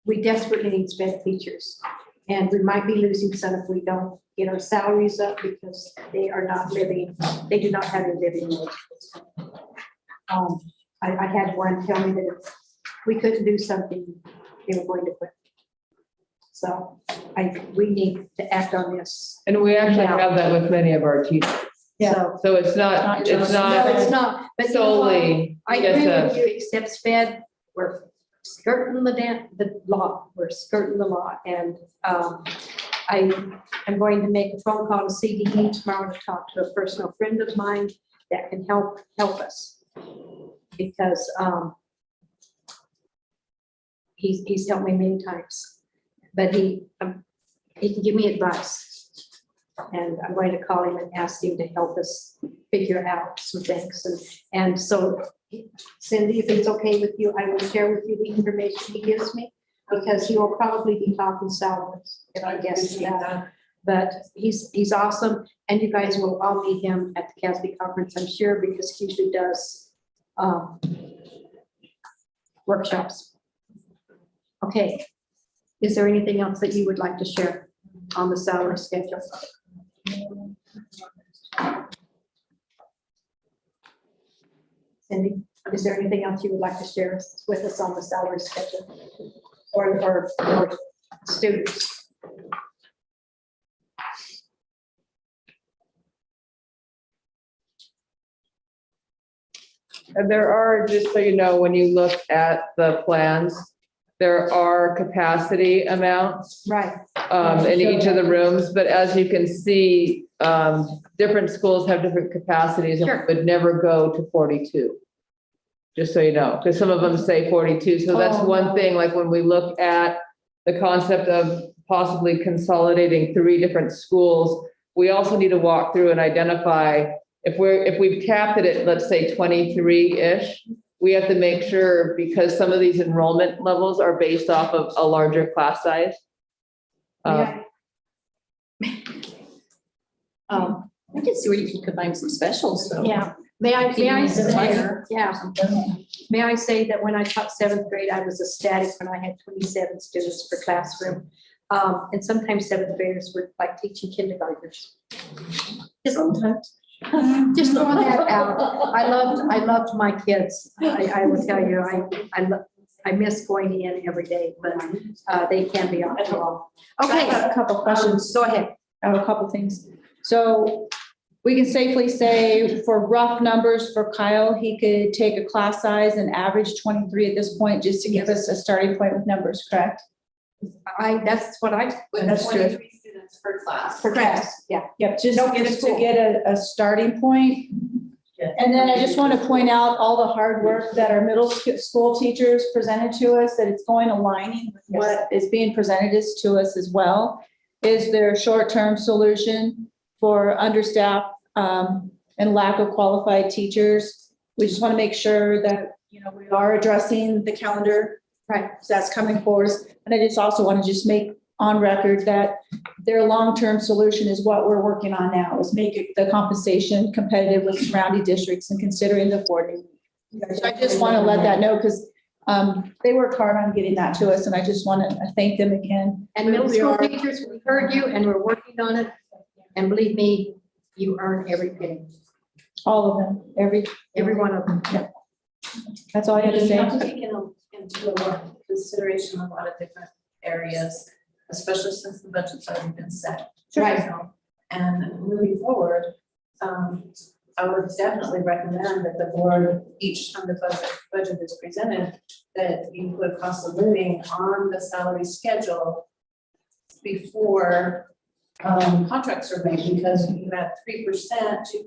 we desperately need sped teachers. And we might be losing some if we don't get our salaries up, because they do not have a living wage. I had one tell me that if we couldn't do something, they were going to quit. So we need to act on this. And we actually have that with many of our teachers. So, So it's not no, it's not, but you know what? solely, I agree with you, except sped, we're skirting the law, and I am going to make a phone call to CDE tomorrow to talk to a personal friend of mine that can help us, because he's helped me many times, but he can give me advice. And I'm going to call him and ask him to help us figure out some things. And so, Cindy, if it's okay with you, I will share with you the information he gives me, because he will probably be talking salaries, if I guess that. But he's awesome, and you guys will all meet him at the CASB conference, I'm sure, because he usually does workshops. Okay. Is there anything else that you would like to share on the salary schedule? Cindy, is there anything else you would like to share with us on the salary schedule or students? And there are, just so you know, when you look at the plans, there are capacity amounts Right. in each of the rooms, but as you can see, different schools have different capacities and Sure. would never go to 42. Just so you know, because some of them say 42. So that's one thing, like when we look at the concept of possibly consolidating 3 different schools, we also need to walk through and identify if we've capped it at, let's say 23-ish, we have to make sure, because some of these enrollment levels are based off of a larger class size. I can see where you can combine some specials, though. Yeah. May I say, Higher. may I say that when I taught 7th grade, I was ecstatic when I had 27 students per classroom. And sometimes 7th graders were like teaching kindergartners. Sometimes. Just throwing that out. I loved my kids. I will tell you, I miss going in every day, but they can be on the wall. I Okay, have a couple questions. go ahead. I have a couple things. So we can safely say, for rough numbers for Kyle, he could take a class size and average 23 at this point, just to give us a starting point with numbers, correct? That's what I, With That's true. 23 students per class. for class, yeah. Yep, just Don't get a just to school. get a starting point. And then I just want to point out all the hard work that our middle school teachers presented to us, that it's going aligning with what is being presented to us as well. Is their short-term solution for understaffed and lack of qualified teachers. We just want to make sure that, you know, we are addressing the calendar. Right. That's coming forward. And I just also want to just make on record that their long-term solution is what we're working on now, is make it the compensation competitive with surrounding districts and considering the affording. So I just want to let that know because they worked hard on getting that to us, and I just want to thank them again. And middle We school are- teachers, we heard you and we're working on it. And believe me, you earn every penny, All of them, every one of them. Yeah. that's all I had to You say. have to take into consideration a lot of different areas, especially since the budget's already been set. Right. So, and moving forward, I would definitely recommend that the board, each time the budget is presented, that you put cost of living on the salary schedule before contracts are made, because you add 3%,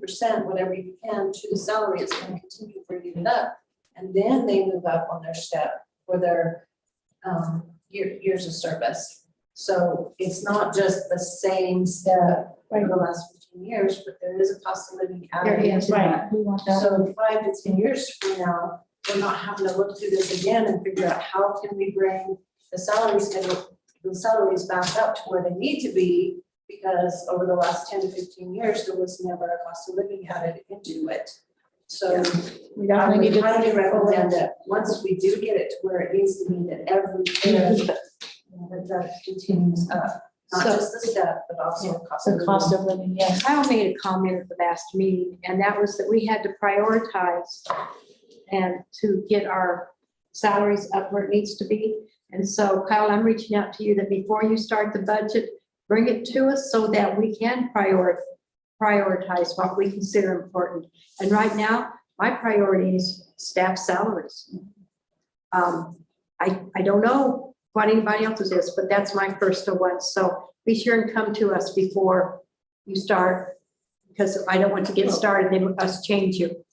2%, whatever you can to the salary, it's going to continue bringing it up. And then they move up on their step for their years of service. So it's not just the same step for the last 15 years, but there is a cost of living added into that. We want that. So 5 to 10 years from now, we're not having to look through this again and figure out how can we bring the salary schedule, the salaries back up to where they need to be, because over the last 10 to 15 years, there was never a cost of living added into it. So We I definitely would need to. highly recommend that once we do get it to where it needs to be, that every year, that continues up, not So- just the step, but also the cost of The living. cost of living, yes. Kyle made a comment at the last meeting, and that was that we had to prioritize and to get our salaries up where it needs to be. And so Kyle, I'm reaching out to you that before you start the budget, bring it to us so that we can prioritize what we consider important. And right now, my priority is staff salaries. I don't know what anybody else's is, but that's my personal one. So be sure and come to us before you start, because I don't want to get started and us change you.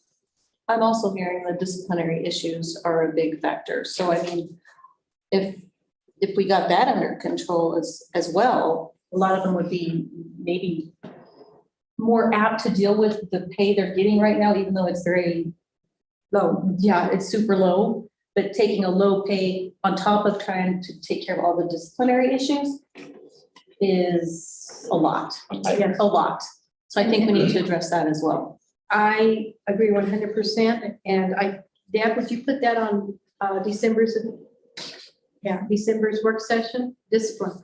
I'm also hearing the disciplinary issues are a big factor. So I mean, if we got that under control as well, a lot of them would be maybe more apt to deal with the pay they're getting right now, even though it's very low. Yeah, it's super low, but taking a low pay on top of trying to take care of all the disciplinary issues is a lot. Yes. A lot. So I think we need to address that as well. I agree 100%. And Deb, would you put that on December's work session? Discipline.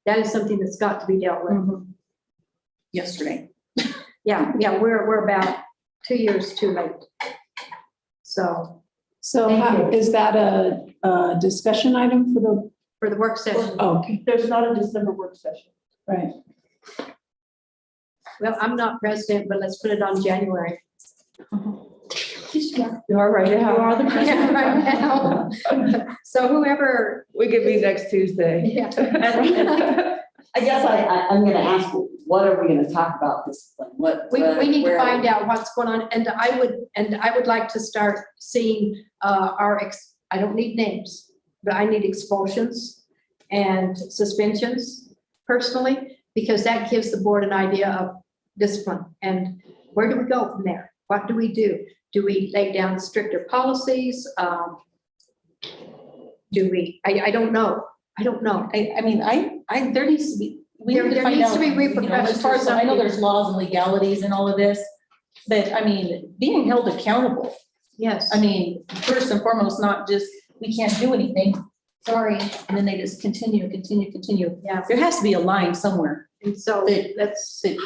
That is something that's got to be dealt with. Yesterday. Yeah, we're about 2 years too late. So So Thank is that a discussion item for for the work session, okay, There's not a December work session. right. well, I'm not president, but let's put it on January. You are right. You are the president right now. So whoever, We could be next Tuesday. yeah. I guess I'm gonna ask, what are we gonna talk about discipline? We need to where- find out what's going on, and I would like to start seeing I don't need names, but I need expulsions and suspensions personally, because that gives the board an idea of discipline. And where do we go from there? What do we do? Do we lay down stricter policies? Do we, I don't know. I don't know. I mean, there needs to be, we There- need to there find needs out, to be you know, repercussions as far as, I know for there's laws and legalities and all of this, but I mean, being held accountable, Yes. I mean, first and foremost, not just, we can't do anything, sorry, and then they just continue. Yeah. There has to be a line somewhere. And so That- let's, that-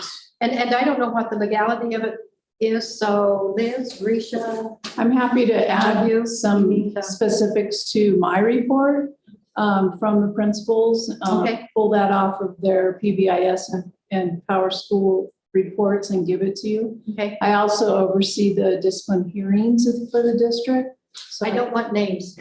and I don't know what the legality of it is. So Liz, Risha, I'm happy to add You. some specifics to my report from the principals. Okay. Pull that off of their PBIS and Power School reports and give it to you. okay. I also oversee the discipline hearings for the district. So I don't want names.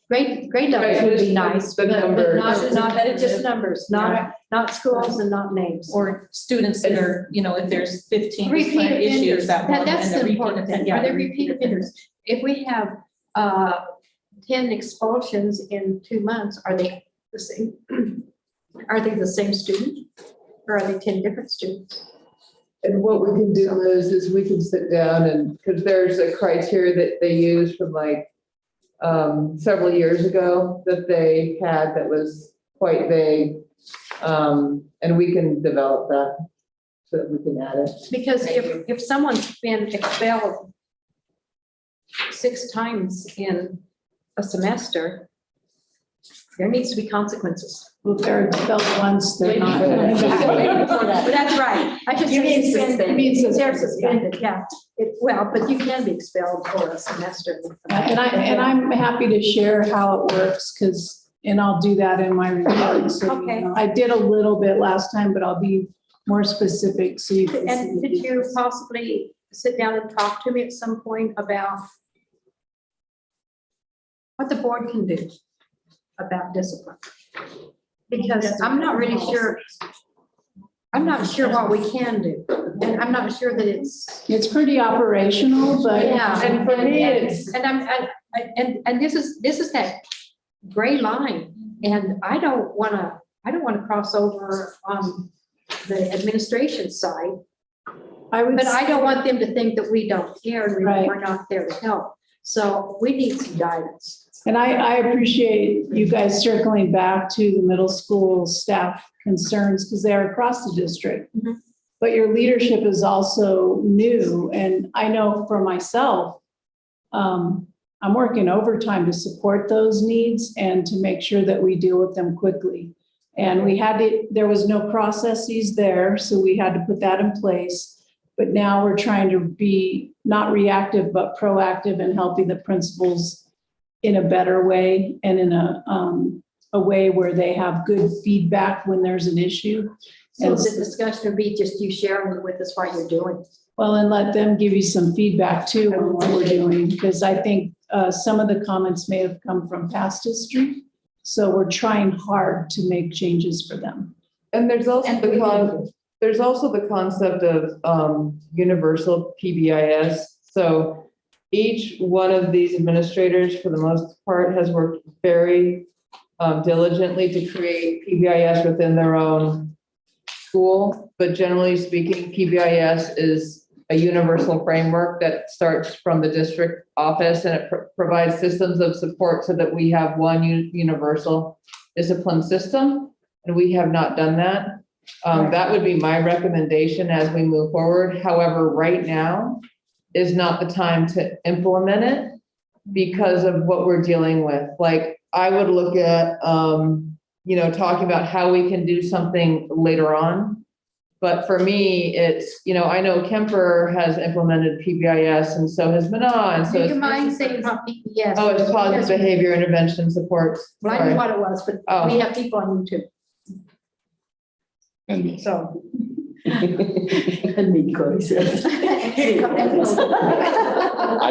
Grade levels would be nice, The but numbers. not just numbers, not schools and not names. Or students that are, if there's 15 Repeat disciplinary issues offenders, that month. that's and the repeat important thing, offend- yeah, are they repeat offenders? If we have 10 expulsions in 2 months, are they the same? Are they the same student? Or are they 10 different students? And what we can do is we can sit down and, because there's a criteria that they use from like several years ago that they had that was quite vague. And we can develop that so that we can add it. Because if someone's been expelled 6 times in a semester, there needs to be consequences. Well, if they're expelled once, they're not. But that's right. I just You mean suspended. suspended. They're suspended, yeah. Well, but you can be expelled for a semester. And I'm happy to share how it works, because, and I'll do that in my report. So, you Okay. know, I did a little bit last time, but I'll be more specific so you can see. And the did you details. possibly sit down and talk to me at some point about what the board can do about discipline? Because I'm not really sure. I'm not sure what we can do, and I'm not sure that It's pretty operational, but. yeah. And for me, it's, And this is that gray line, and I don't want to cross over on the administration side, I would. but I don't want them to think that we don't care and Right. we're not there to help. So we need some guidance. And I appreciate you guys circling back to the middle school staff concerns, because they are across the district. Mhm. But your leadership is also new, and I know for myself, I'm working overtime to support those needs and to make sure that we deal with them quickly. And there was no processes there, so we had to put that in place. But now we're trying to be not reactive, but proactive in helping the principals in a better way and in a way where they have good feedback when there's an issue. So And the discussion would be just you sharing with us what you're doing. well, and let them give you some feedback too on what we're doing, because I think some of the comments may have come from past history. So we're trying hard to make changes for them. and there's also there's also the concept of universal PBIS. So each one of these administrators, for the most part, has worked very diligently to create PBIS within their own school. But generally speaking, PBIS is a universal framework that starts from the district office, and it provides systems of support so that we have one universal discipline system. And we have not done that. That would be my recommendation as we move forward. However, right now is not the time to implement it because of what we're dealing with. Like, I would look at, talking about how we can do something later on. But for me, it's, I know Kemper has implemented PBIS, and so has Mana, and so. Do you mind saying what PBS? Oh, it's positive behavior intervention support. Well, I Sorry. knew what it was, but Oh. we have people on YouTube, And me. so. And me, Cody says. I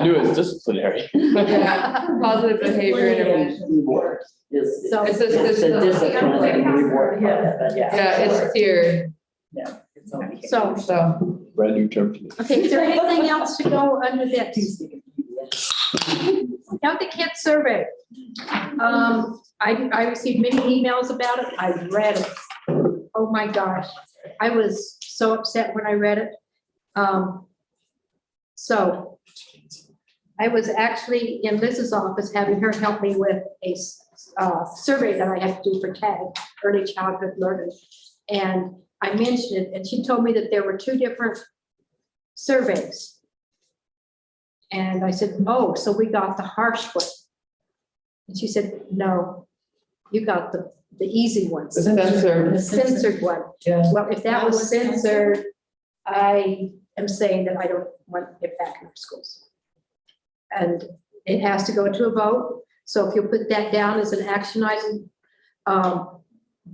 knew it was disciplinary. Yeah, positive behavior intervention. Is So- It's a the system. disciplinary reward part of it. Yeah, it's tiered, It's okay. So, so. Brand new term to me. okay, is there anything else to go under this? Now the kids survey. I received many emails about it. I read it. Oh my gosh. I was so upset when I read it. So I was actually in Liz's office having her help me with a survey that I have to do for TAG, Early Childhood Learning. And I mentioned it, and she told me that there were 2 different surveys. And I said, oh, so we got the harsh one. And she said, no, you got the easy one. The censored. The censored one. Yeah. Well, if that was censored, I am saying that I don't want it back in our schools. And it has to go to a vote. So if you'll put that down as an action item,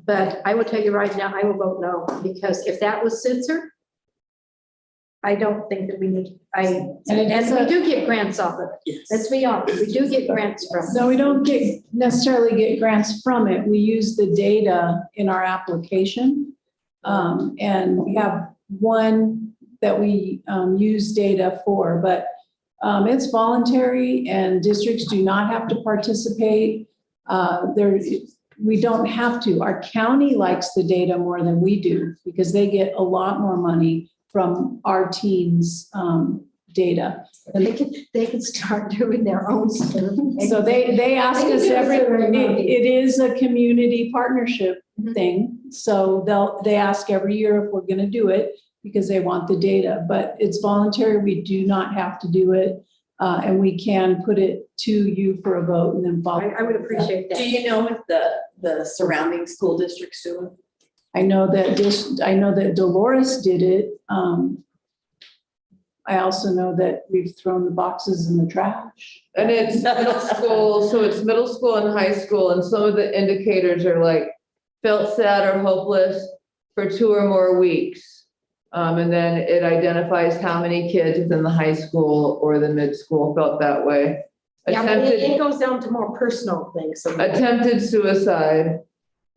but I will tell you right now, I will vote no, because if that was censored, I don't think that we need, And and we do get grants off of it. Let's be honest, we do get grants from it. No, we don't necessarily get grants from it. We use the data in our application. And we have one that we use data for, but it's voluntary and districts do not have to participate. We don't have to. Our county likes the data more than we do because they get a lot more money from our team's data. And they can start doing their own stuff. So they ask us it is a community partnership Mhm. thing. So they ask every year if we're gonna do it because they want the data, but it's voluntary. We do not have to do it. And we can put it to you for a vote and then follow. I would appreciate that. Do you know if the surrounding school districts do it? I know that Dolores did it. I also know that we've thrown the boxes in the trash. And it's middle school, so it's middle school and high school, and some of the indicators are like felt sad or hopeless for 2 or more weeks. And then it identifies how many kids within the high school or the mid school felt that way. Yeah, but it Attempted, goes down to more personal things. attempted suicide,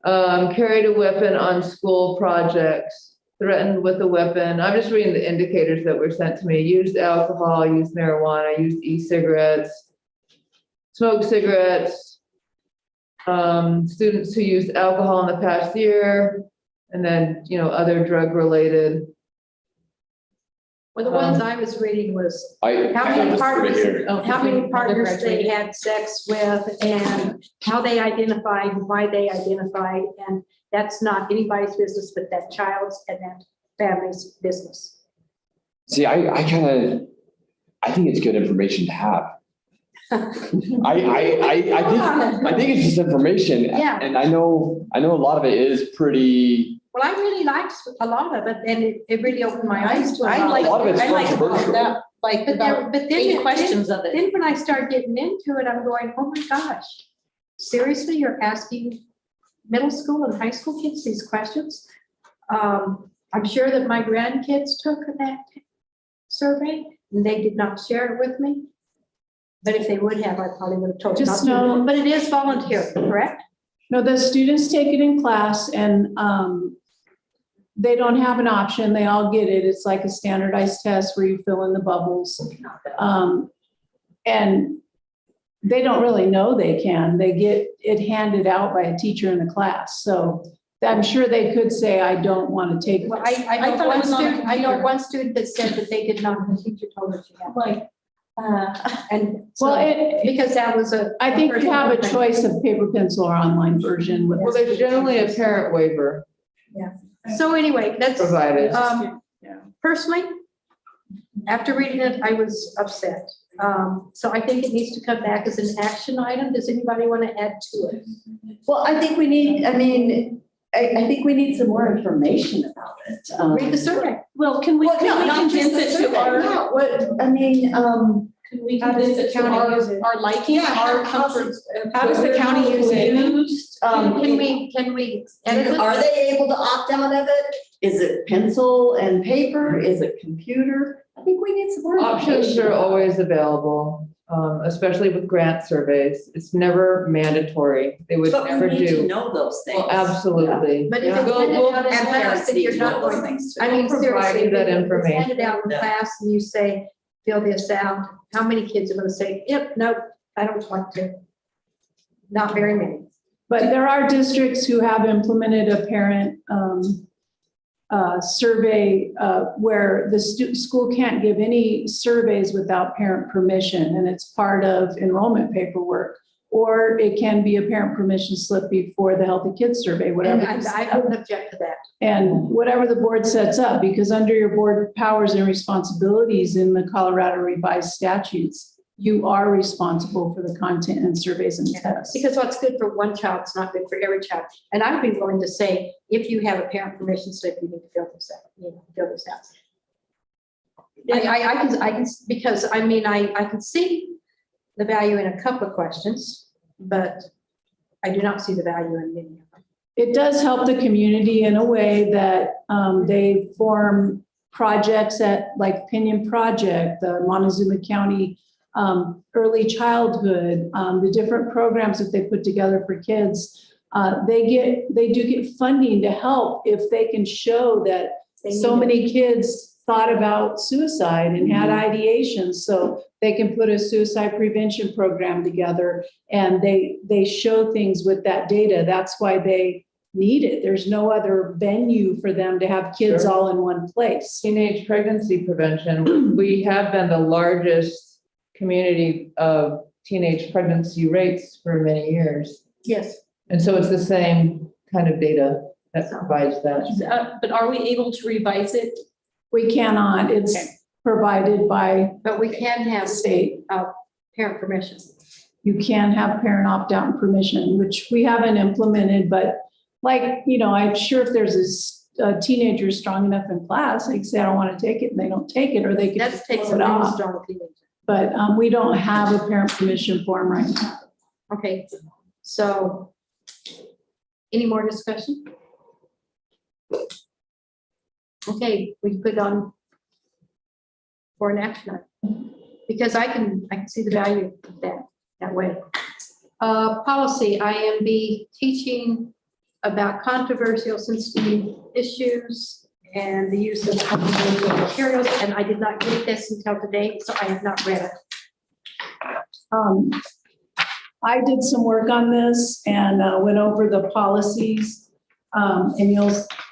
carried a weapon on school projects, threatened with a weapon. I'm just reading the indicators that were sent to me. Used alcohol, used marijuana, used e-cigarettes, smoked cigarettes, students who used alcohol in the past year, and then, other drug related. Well, the ones I was reading was I how have many this right partners, here. how many partners they had sex with and how they identified and why they identified. And that's not anybody's business, but that child's and that family's business. See, I think it's good information to have. I think it's just information. Yeah. And I know a lot of it is pretty, Well, I really liked a lot of it and it really opened my eyes to a I lot. like, A lot of it's I like controversial. that, like But about then 8 questions of it. Then when I start getting into it, I'm going, oh my gosh, seriously, you're asking middle school and high school kids these questions? I'm sure that my grandkids took that survey and they did not share it with me. But if they would have, I probably would have told them not Just to. know- But it is voluntary, correct? No, the students take it in class and they don't have an option. They all get it. It's like a standardized test where you fill in the bubbles. And they don't really know they can. They get it handed out by a teacher in the class. So I'm sure they could say, I don't want to take it. Well, I I know thought it one was on a student, I know computer. one student that said that they did not, the teacher told her she had. Like, And Well, so, because that was a. I think you have a choice of paper, pencil, or online version with. Well, there's generally a parent waiver So anyway, that's, provided. personally, after reading it, I was upset. So I think it needs to come back as an action item. Does anybody want to add to it? Well, I think we need, I think we need some more information about it. Read the survey. well, can we Well, no, not just condense the it to survey. our, Yeah, what, can we How does condense the it to county use it? our liking, Yeah, our how's comfort? how does the county use it? Used, Can we edit it? Are they able to opt out of it? Is it pencil and paper? Is it computer? I think we need some more. Options information are about it. always available, especially with grant surveys. It's never mandatory. They would But never we need to do. know those things. Well, absolutely. But if Yeah. it's handed We'll- out in And class, parents then need you're to not know those going. things too. I mean, We'll provide seriously, you that if it's information. handed out in Yeah. class and you say, fill this out, how many kids are going to say, yep, nope, I don't want to? Not very many. But there are districts who have implemented a parent survey where the school can't give any surveys without parent permission, and it's part of enrollment paperwork. Or it can be a parent permission slip before the Healthy Kids Survey, whatever. And I wouldn't object to that. And whatever the board sets up, because under your board powers and responsibilities in the Colorado revised statutes, you are responsible for the content and surveys and tests. Because what's good for one child is not good for every child. And I'd be willing to say, if you have a parent permission slip, you need to fill this out, fill this out. I can, because I mean, I can see the value in a couple of questions, but I do not see the value in many of them. It does help the community in a way that they form projects at like Pinion Project, the Montezuma County early childhood, the different programs that they put together for kids, they do get funding to help if they can show that so many kids thought about suicide and had ideations. So they can put a suicide prevention program together, and they show things with that data. That's why they need it. There's no other venue for them to have kids Sure. all in one place. Teenage pregnancy prevention, we have been the largest community of teenage pregnancy rates for many years. Yes. And so it's the same kind of data that provides that. But are we able to revise it? We cannot, it's Okay. provided by But we can have state. parent permission. You can have parent opt-out and permission, which we haven't implemented, but like, I'm sure if there's a teenager strong enough in class, they can say, I don't want to take it, and they don't take it, or they can That just takes blow a it really off. strong teenager. But we don't have a parent permission form right now. Okay, so any more discussion? Okay, we put on for an action item, because I can see the value of that way. Policy, IMB, teaching about controversial sensitive issues and the use of controversial materials, and I did not get this until today, so I have not read it. I did some work on this and went over the policies. And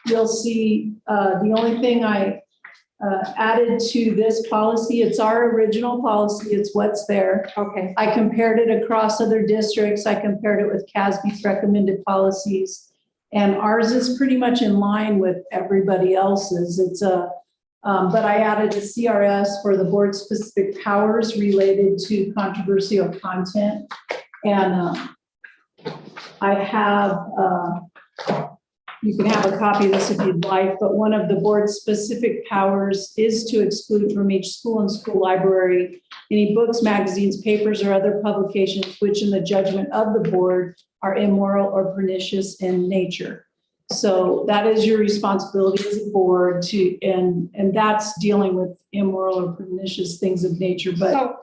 you'll see the only thing I added to this policy, it's our original policy, it's what's there. Okay, I compared it across other districts. I compared it with CASB's recommended policies. And ours is pretty much in line with everybody else's. But I added a CRS for the board specific powers related to controversial content. And I have, you can have a copy of this if you'd like, but one of the board's specific powers is to exclude from each school and school library any books, magazines, papers, or other publications which in the judgment of the board are immoral or pernicious in nature. So that is your responsibility as a board to, and that's dealing with immoral or pernicious things of nature, but so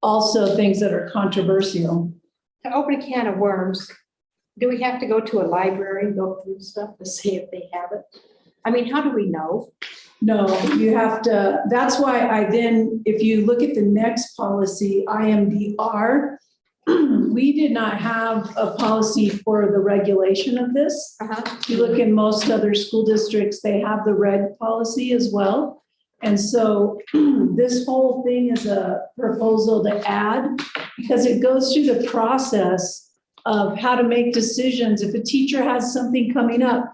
also things that are controversial. to open a can of worms, do we have to go to a library and go through stuff to see if they have it? I mean, how do we know? No, you have to, that's why I then, if you look at the next policy, IMDR, we did not have a policy for the regulation of this. If you look in most other school districts, they have the reg policy as well. And so this whole thing is a proposal to add, because it goes through the process of how to make decisions. If a teacher has something coming up,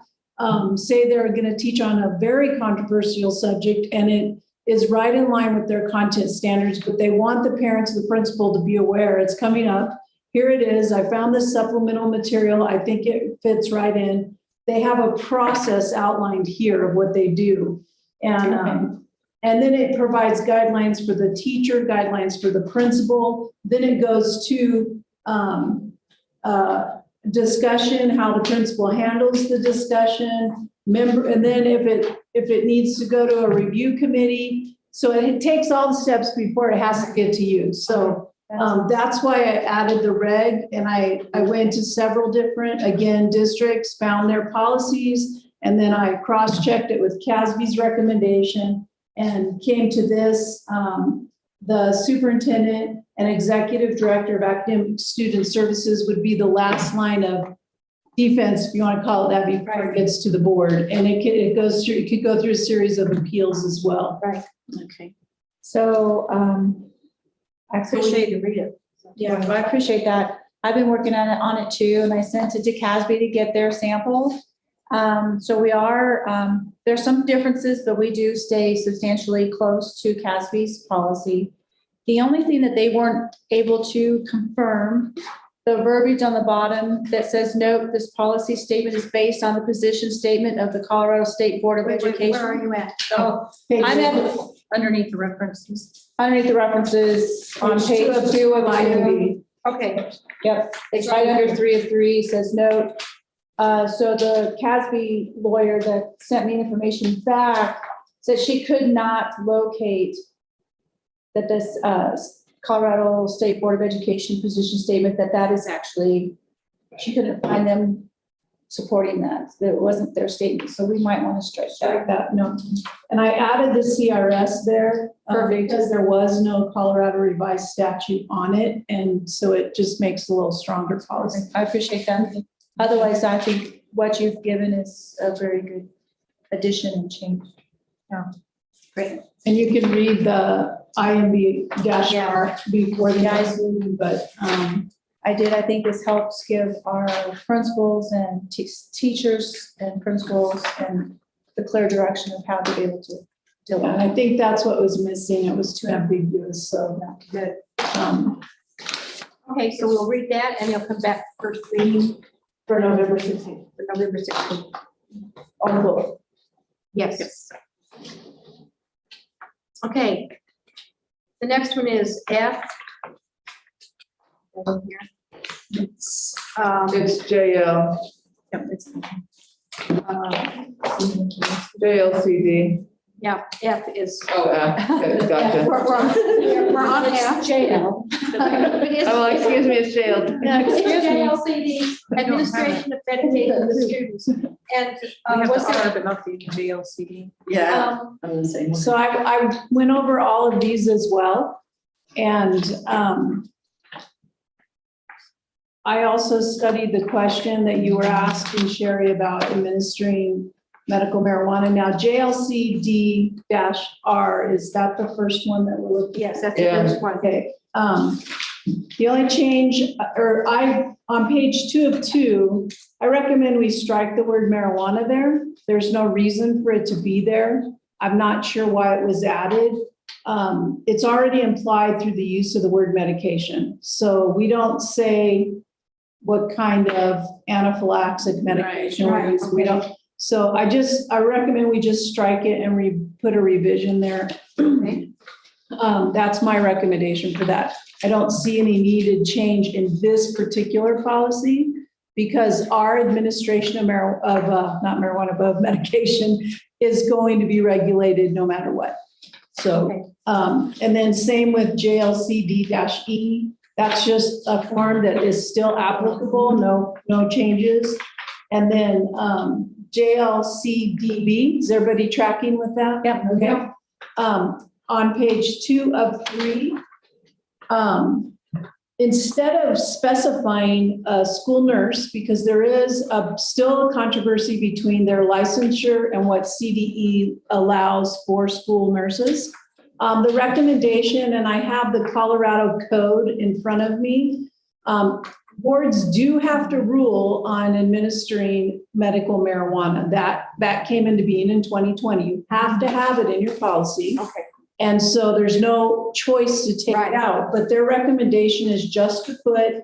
say they're going to teach on a very controversial subject and it is right in line with their content standards, but they want the parents, the principal to be aware it's coming up. Here it is. I found this supplemental material. I think it fits right in. They have a process outlined here of what they do. And then it provides guidelines for the teacher, guidelines for the principal. Then it goes to discussion, how the principal handles the discussion, and then if it needs to go to a review committee. So it takes all the steps before it has to get to you. So that's why I added the reg, and I went to several different, again, districts, found their policies, and then I cross-checked it with CASB's recommendation and came to this. The superintendent and executive director of academic student services would be the last line of defense, if you want to call it that, before it gets to the board. And it could go through a series of appeals as well. Right. Okay. So, I appreciate you read it. yeah, well, I appreciate that. I've been working on it too, and I sent it to CASB to get their sample. So we are, there's some differences, but we do stay substantially close to CASB's policy. The only thing that they weren't able to confirm, the verbiage on the bottom that says, note, this policy statement is based on the position statement of the Colorado State Board of Education. Where are you at? Oh, I'm at underneath the references. Underneath the references on page 2 of IMB. Okay, Yep, it's right under 3 of 3, says note. So the CASB lawyer that sent me information back said she could not locate that this Colorado State Board of Education position statement, that is actually, she couldn't find them supporting that. That it wasn't their statement. So we might want to strike that. That, no. And I added the CRS there because there was no Colorado revised statute on it. And so it just makes a little stronger policy. I appreciate that. Otherwise, I think what you've given is a very good addition and change. Great. And you can read the IMB-R before the guys meeting, but I did. I think this helps give our principals and teachers and principals and the clear direction of how to be able to deal with and it. I think that's what was missing. It was too ambiguous, so Good. um, Okay, so we'll read that and they'll come back first reading for November 16th. for November 16th. On both. Yes. Okay. The next one is F. It's, It's JL, JLCD. Yeah, F is. Oh, okay, gotcha. We're on F. JL. It is- Oh, excuse me, it's JL. Yeah, it's JLCD, Administration of Education of the Students. And what's the, but not the JLCD. Yeah, I'm the same. so I went over all of these as well. And I also studied the question that you were asking, Sherry, about administering medical marijuana. Now, JLCD-R, is that the first one that we're looking at? yes, that's the Yeah. first one. Okay, the only change, on page 2 of 2, I recommend we strike the word marijuana there. There's no reason for it to be there. I'm not sure why it was added. It's already implied through the use of the word medication. So we don't say what kind of anaphylaxis medication we're using. We don't. So I recommend we just strike it and put a revision there. That's my recommendation for that. I don't see any needed change in this particular policy because our administration of medication is going to be regulated no matter what. So, and then same with JLCD-E. That's just a form that is still applicable, no changes. And then JLCDB, is everybody tracking with that? Yeah. Okay. On page 2 of 3, instead of specifying a school nurse, because there is still a controversy between their licensure and what CDE allows for school nurses. The recommendation, and I have the Colorado code in front of me, boards do have to rule on administering medical marijuana. That came into being in 2020. You have to have it in your policy. Okay. And so there's no choice to take it out, but their recommendation is just to put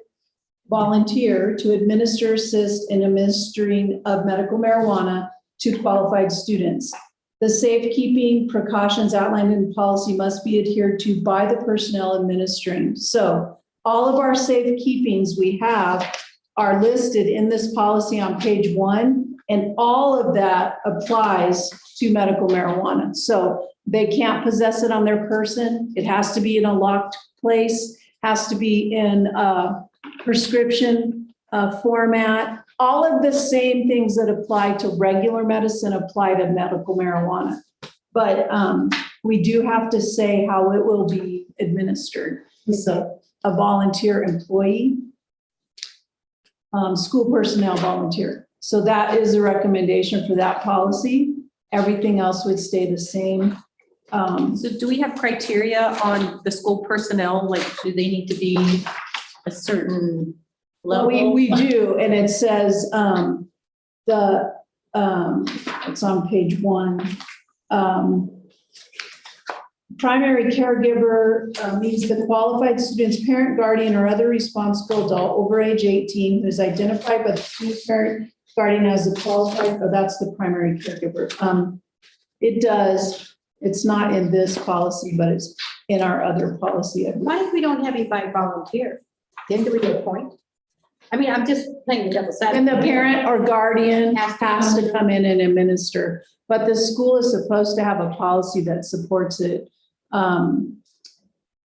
volunteer to administer, assist in administering of medical marijuana to qualified students. The safekeeping precautions outlined in the policy must be adhered to by the personnel administering. So all of our safekeepings we have are listed in this policy on page 1, and all of that applies to medical marijuana. So they can't possess it on their person. It has to be in a locked place, has to be in a prescription format. All of the same things that apply to regular medicine apply to medical marijuana. But we do have to say how it will be administered. So a volunteer employee, school personnel volunteer. So that is a recommendation for that policy. Everything else would stay the same. So do we have criteria on the school personnel? Like, do they need to be a certain Well, level? we do, and it says, it's on page 1. Primary caregiver means the qualified student's parent, guardian, or other responsible adult over age 18 who is identified by the student's parent, guardian as the qualified, or that's the primary caregiver. It's not in this policy, but it's in our other policy. Why if we don't have anybody volunteer? Then do we get a point? I mean, I'm just playing the devil's And advocate. the parent or guardian has to come in and administer, but the school is supposed to have a policy that supports it.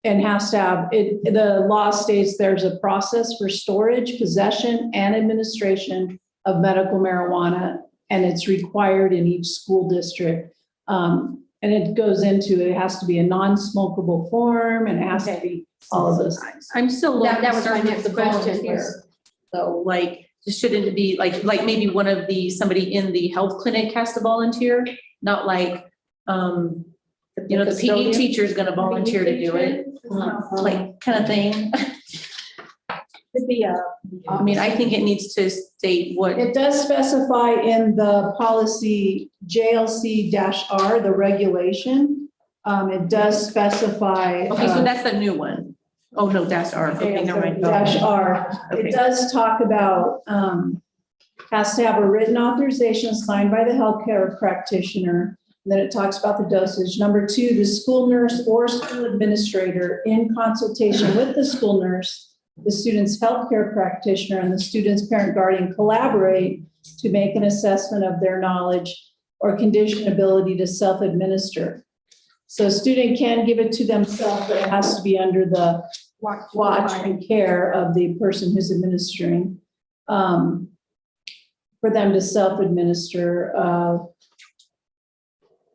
And has to have it, the law states there's a process for storage, possession, and administration of medical marijuana, and it's required in each school district. And it goes into, it has to be a non-smokable form, and it has to be all of those things. I'm still. That was my concerned with next the question volunteer. was- So like, shouldn't it be like maybe one of somebody in the health clinic has to volunteer? Not like, the PE custodian? teacher is gonna volunteer to do it, like kind of thing. Could be a. I mean, I think it needs to state what, It does specify in the policy JLC-R, the regulation. It does specify. okay, so that's the new one. Oh, no, dash R. Okay, never mind. -R. Okay. It does talk about, has to have a written authorization signed by the healthcare practitioner. Then it talks about the dosage. Number 2, the school nurse or school administrator in consultation with the school nurse, the student's healthcare practitioner, and the student's parent guardian collaborate to make an assessment of their knowledge or condition ability to self-administer. So a student can give it to themselves, but it has to be under the watch and care of the person who's administering, for them to self-administer.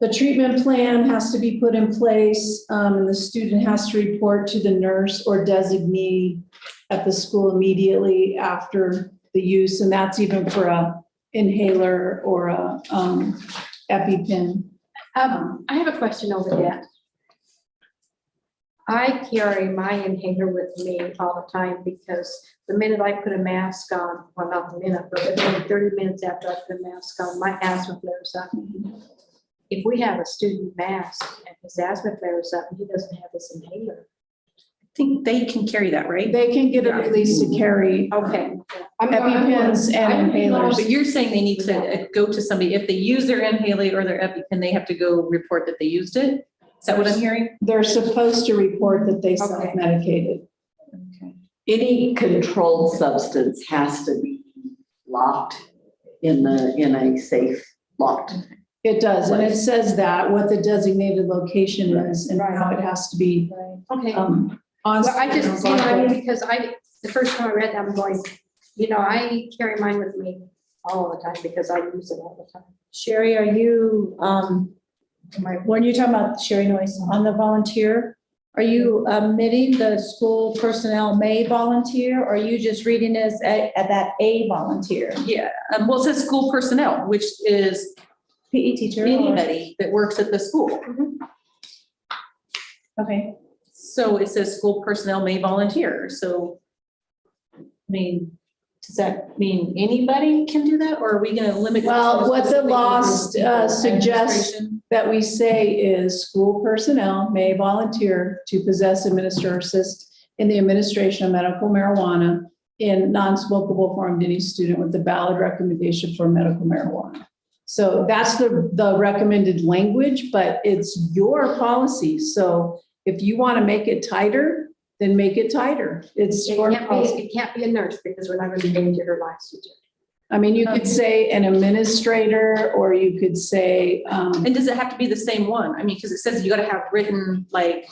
The treatment plan has to be put in place, and the student has to report to the nurse or designee at the school immediately after the use, and that's even for a inhaler or a EpiPen. I have a question over that. I carry my inhaler with me all the time because the minute I put a mask on, well, not the minute, but within 30 minutes after I put a mask on, my asthma flares up. If we have a student mask and his asthma flares up, and he doesn't have his inhaler. I think they can carry that, right? They can get a release to carry Okay. EpiPens and inhalers. But you're saying they need to go to somebody, if they use their inhaler or their EpiPen, they have to go report that they used it? Is that what I'm hearing? They're supposed to report that they self-medicated. Okay. Any controlled substance has to be locked in a safe locked. It does, and it says that, what the designated location is and how it has to be. Okay. on. Well, I just, I mean, because the first time I read that, I'm going, I carry mine with me all the time because I use it all the time. Sherry, are you, when you're talking about Sherry Noyce on the volunteer, are you omitting the school personnel may volunteer, or are you just reading this at that a volunteer? Yeah, well, it says school personnel, which is PE teacher? or- anybody that works at the school. Okay, So it says school personnel may volunteer, so, I mean, does that mean anybody can do that, or are we gonna limit? Well, what the law suggests Administration? that we say is school personnel may volunteer to possess, administer, or assist in the administration of medical marijuana in non-smokable form to any student with a valid recommendation for medical marijuana. So that's the recommended language, but it's your policy. So if you want to make it tighter, then make it tighter. It's your policy. It can't be a nurse because we're not going to endanger her licensure. I mean, you could say an administrator, or you could say, And does it have to be the same one? I mean, because it says you gotta have written, like,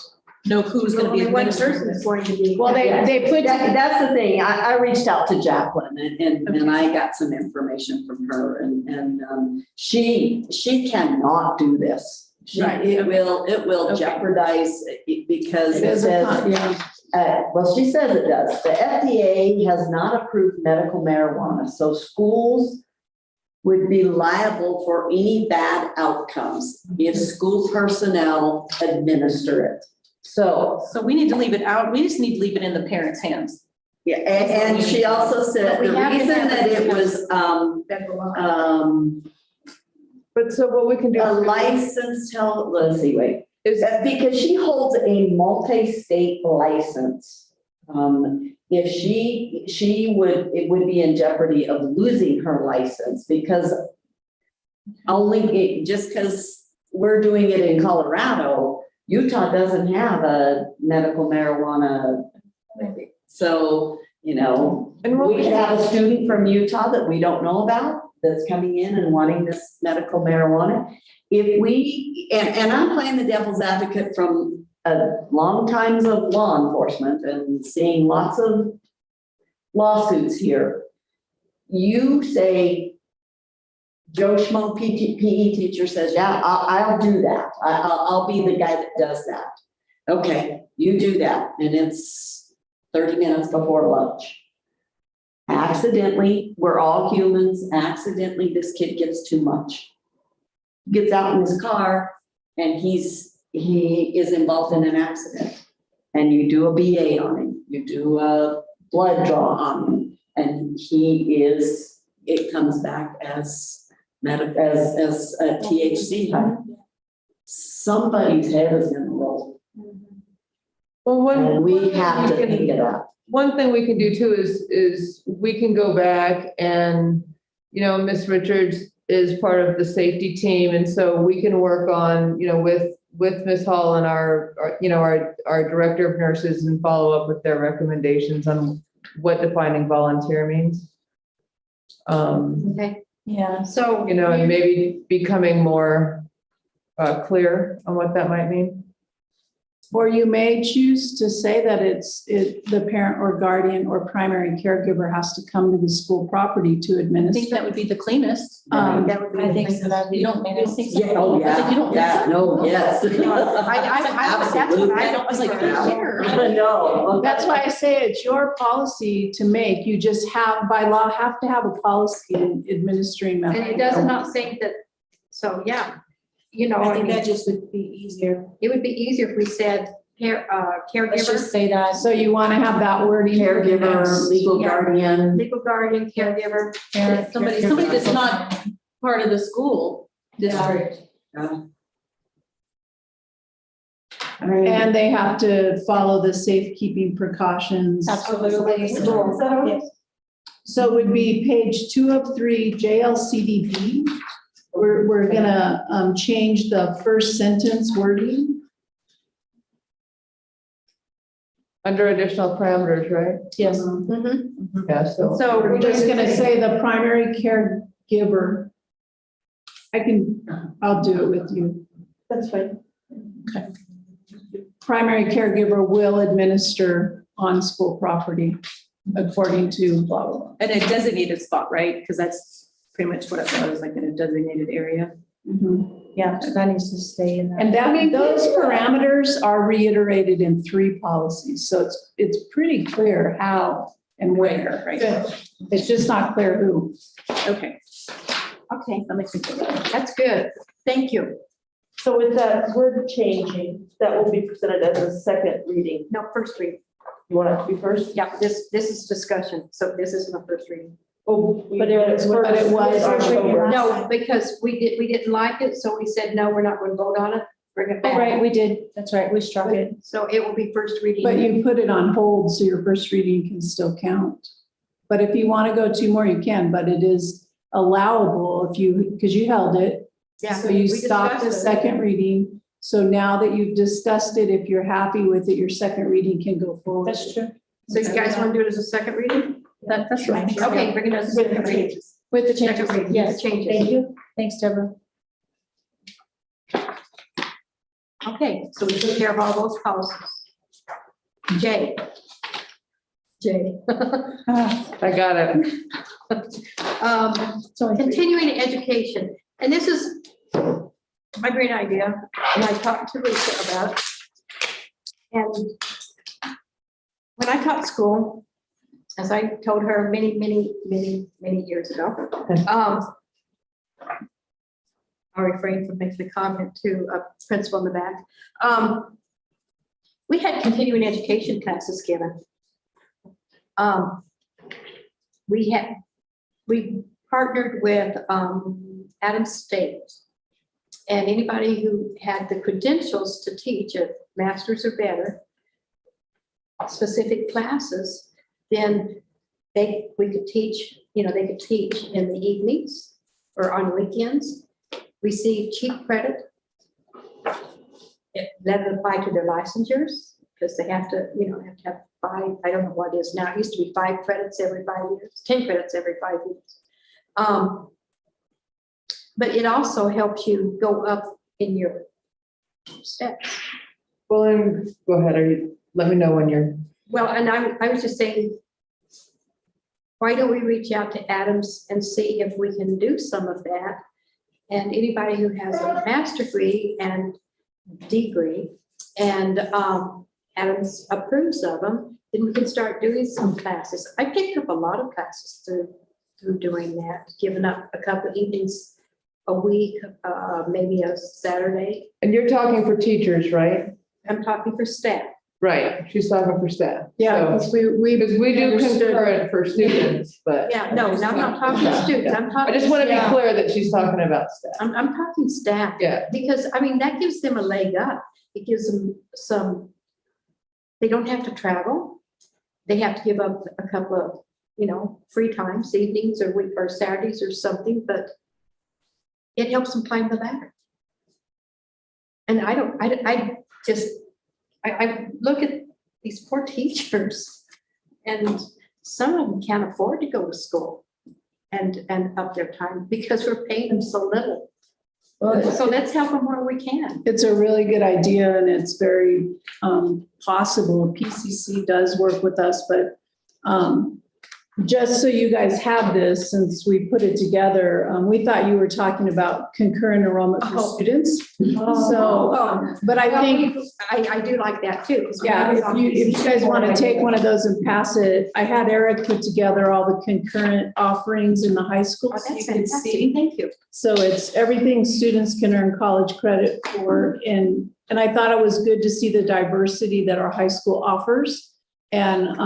know who's gonna be One administering person is this. going to be. well, they put, That's the thing. I reached out to Jacqueline and I got some information from her and she cannot do this. Right, It okay. will Okay. jeopardize it because it it is a, says, yeah. well, she says it does. The FDA has not approved medical marijuana, so schools would be liable for any bad outcomes if school personnel administer it. So, So we need to leave it out, we just need to leave it in the parents' hands. yeah, and she also said But we the have to reason have that it it was, Federal law. But so what we can do. a licensed health, let's see, wait. Is, Because she holds a multi-state license. If she would, it would be in jeopardy of losing her license because just because we're doing it in Colorado, Utah doesn't have a medical marijuana. So you know, And what we could have a student from Utah that we don't know about that's coming in and wanting this medical marijuana. If we, and I'm playing the devil's advocate from long times of law enforcement and seeing lots of lawsuits here. You say, Joe Schmo PE teacher says, yeah, I'll do that. I'll be the guy that does that. Okay, you do that, and it's 30 minutes before lunch. Accidentally, we're all humans, accidentally this kid gets too much. Gets out in his car and he is involved in an accident. And you do a BA on him, you do a blood draw on him, and it comes back as THC. Somebody's head is gonna roll, Well, and we have to pick it up. one thing we can do too is we can go back and, you know, Ms. Richards is part of the safety team. And so we can work on, you know, with Ms. Hall and our director of nurses and follow up with their recommendations on what defining volunteer means. Okay, Yeah. so. You know, and maybe becoming more clear on what that might mean. Or you may choose to say that the parent or guardian or primary caregiver has to come to the school property to I think administer. that would be the cleanest. That would be I the think thing. so. That'd be You don't cleanest. think so? Yeah, oh, I was like, you don't yeah, think so? no, yes. That's what I I was like, prefer. I care. No. That's why I say it's your policy to make. You just have, by law, have to have a policy in administering And medical. it does not say that, so, yeah, you know, I I think mean, that just would be easier. it would be easier if we said Let's caregiver, just say that. So you want to have that wording. Caregiver, legal Yeah. guardian. legal guardian, caregiver. Parent, Somebody caregiver. that's not part of the school district. And they have to follow the safekeeping precautions. Absolutely. Yes. So it would be page 2 of 3, JLCDB. We're gonna change the first sentence wording. Under additional parameters, right? Yes. Mhm. Yeah, so. So We're just gonna say the primary caregiver. I'll do it with you. That's fine. Primary caregiver will administer on school property according to blah, blah, blah. And a designated spot, right? Because that's pretty much what it was, like in a designated area. Mhm. Yeah, so that needs to stay in that. And those parameters are reiterated in 3 policies, so it's pretty clear how and where. Right. It's just not clear who. Okay, Okay, that makes me feel better. that's good. Thank you. So with that word changing, that will be presented as a second reading. No, first reading. You want it to be first? Yeah, this is discussion, so this isn't a first reading. Oh, But it was October. No, because we didn't like it, so we said, no, we're not going to vote on it. Bring it Oh, back. right, we did. That's right. We struck it. So it will be first reading. But you put it on hold, so your first reading can still count. But if you want to go 2 more, you can, but it is allowable because you held it. Yeah, So you we stopped the discussed it. second reading. So now that you've discussed it, if you're happy with it, your second reading can go forward. That's true. So you guys want to do it as a second reading? That's fine. Okay, bring it as a second reading. With the Second changes. reading, Yes. the changes. Thank you. Thanks, Deborah. Okay, so we took care of all those policies. J. I got it. Continuing education, and this is my great idea, and I talked to Lisa about it. And when I taught school, as I told her many years ago, I'll refrain from making a comment to a principal in the back. We had continuing education classes given. We partnered with Adams State. And anybody who had the credentials to teach a master's or better specific classes, then we could teach, they could teach in the evenings or on weekends, receive cheap credit. That would apply to their licensures because they have to, have to have 5, I don't know what it is now. It used to be 5 credits every 5 years, 10 credits every 5 years. But it also helps you go up in your steps. Well, then, go ahead, let me know when you're. Well, and I was just saying, why don't we reach out to Adams and see if we can do some of that? And anybody who has a master's degree and degree, and Adams approves of them, then we can start doing some classes. I picked up a lot of classes through doing that, giving up a couple of evenings a week, maybe a Saturday. And you're talking for teachers, right? I'm talking for staff. Right, she's talking for staff. Yeah, So- because we Because we do understood. concurrent for students, but. Yeah, no, I'm not talking to students. I'm I talking. just want to be Yeah. clear that she's talking about staff. I'm talking staff. Yeah. Because, I mean, that gives them a leg up. It gives them they don't have to travel. They have to give up a couple of, free times, evenings or Saturdays or something, but it helps them climb the ladder. And I look at these poor teachers, and some of them can't afford to go to school and up their time because we're paying them so little. So let's help them where we can. It's a really good idea, and it's very possible. PCC does work with us, but just so you guys have this, since we put it together, we thought you were talking about concurrent enrollment for Oh. students. So, but I think, I do like that too. 'Cause when I yeah, was if on you PCC, guys want to take one of those and pass it, I had Eric put together all the concurrent offerings in the high school. Oh, So you that's can fantastic. see. Thank you. So it's everything students can earn college credit for. And I thought it was good to see the diversity that our high school offers. And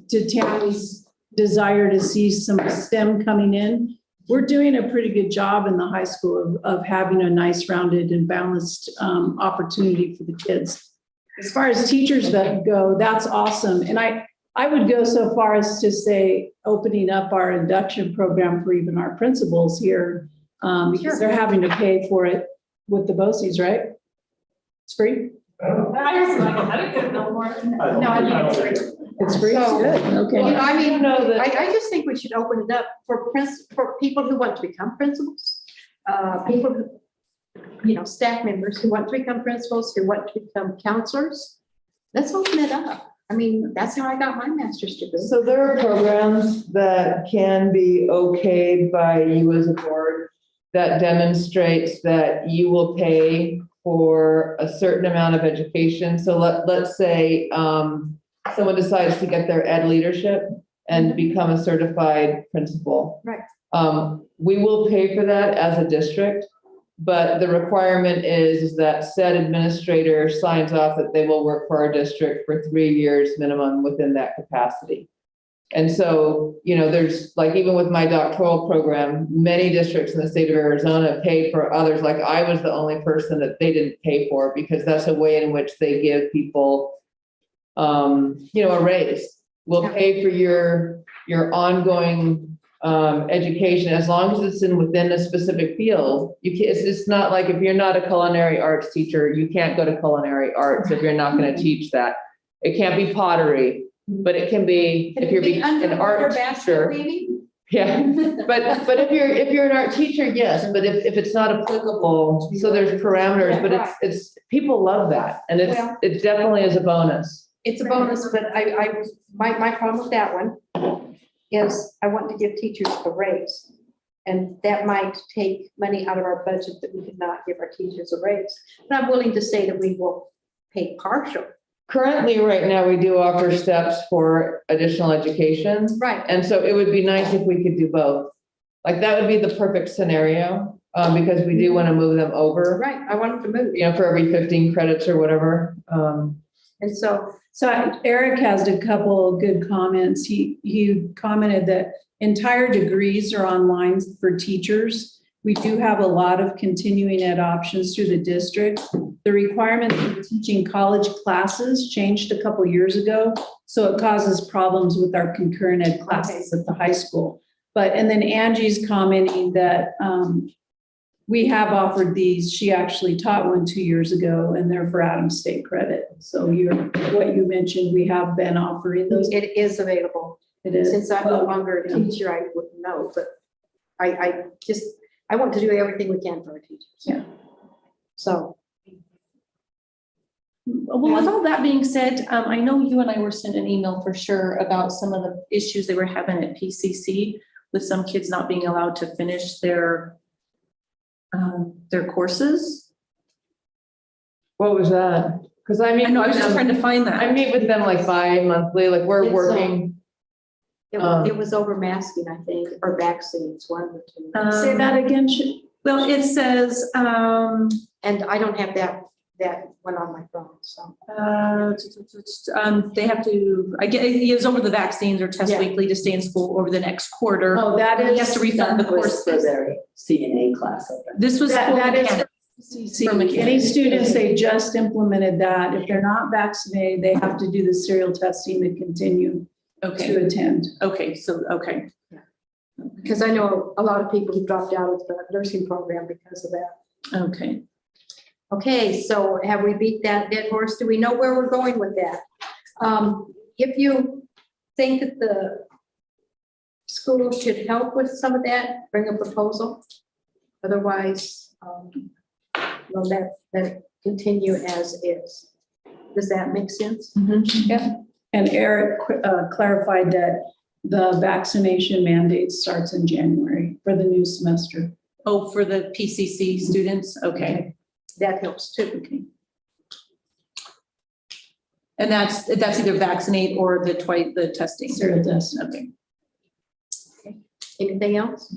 to Tammy's desire to see some STEM coming in, we're doing a pretty good job in the high school of having a nice rounded and balanced opportunity for the kids. As far as teachers that go, that's awesome. And I would go so far as to say opening up our induction program for even our principals here, because they're having to pay for it with the BOCES, right? It's free? No, I think it's great. It's free? So- Good, okay. Well, I mean, know that- I just think we should open it up for people who want to become principals, people who, staff members who want to become principals, who want to become counselors. Let's open it up. I mean, that's how I got my master's degree. So there are programs that can be okayed by you as a board that demonstrates that you will pay for a certain amount of education. So let's say someone decides to get their ed leadership and become a certified principal. Right. We will pay for that as a district, but the requirement is that said administrator signs off that they will work for our district for 3 years minimum within that capacity. And so, there's like, even with my doctoral program, many districts in the state of Arizona pay for others. Like I was the only person that they didn't pay for because that's a way in which they give people, a raise. We'll pay for your ongoing education as long as it's within a specific field. It's not like if you're not a culinary arts teacher, you can't go to culinary arts if you're not going to teach that. It can't be pottery. But it can be, if you're an art teacher, yeah. But if you're an art teacher, yes, but if it's not applicable, so there's parameters, but it's, people love that. And it definitely is a bonus. It's a bonus, but my problem with that one is I want to give teachers a raise. And that might take money out of our budget that we could not give our teachers a raise. But I'm willing to say that we will pay partial. Currently, right now, we do offer steps for additional education. Right. And so it would be nice if we could do both. Like that would be the perfect scenario, because we do want to move them over, Right. I want them to move. for every 15 credits or whatever. And so, Eric has a couple of good comments. He commented that entire degrees are online for teachers. We do have a lot of continuing ed options through the district. The requirement for teaching college classes changed a couple years ago, so it causes problems with our concurrent ed classes at the high school. And then Angie's commenting that we have offered these. She actually taught one 2 years ago and they're for Adams State credit. So what you mentioned, we have been offering those. It is available. It is. Since I'm no longer a teacher, I wouldn't know, but I want to do everything we can for our teachers. Yeah. So, Well, with all that being said, I know you and I were sent an email for sure about some of the issues they were having at PCC with some kids not being allowed to finish their courses. What was that? Because I mean. I know, I was just trying to find that. I meet with them like bi-monthly, like we're It's, working. it was over masking, I think, or vaccines, one of the two. Say that again. Well, it says, And I don't have that one on my phone, so. they have to, I get, it was over the vaccines or test Yeah. weekly to stay in school over the next quarter. Oh, that He has is. to refund the That was course. for their CNA class. I think. This was That- for that is mechanics. For any students, they just implemented that. If they're not vaccinated, they have to do the serial testing to continue Okay, to attend. okay, so, okay. Because I know a lot of people who dropped out of the nursing program because of that. Okay. Okay, so have we beat that dead horse? Do we know where we're going with that? If you think that the school should help with some of that, bring a proposal. Otherwise, we'll let it continue as is. Does that make sense? And Eric clarified that the vaccination mandate starts in January for the new semester. Oh, for the PCC students? Okay. That helps too. Okay. And that's either vaccinate or the testing. Serial test. Okay. Anything else?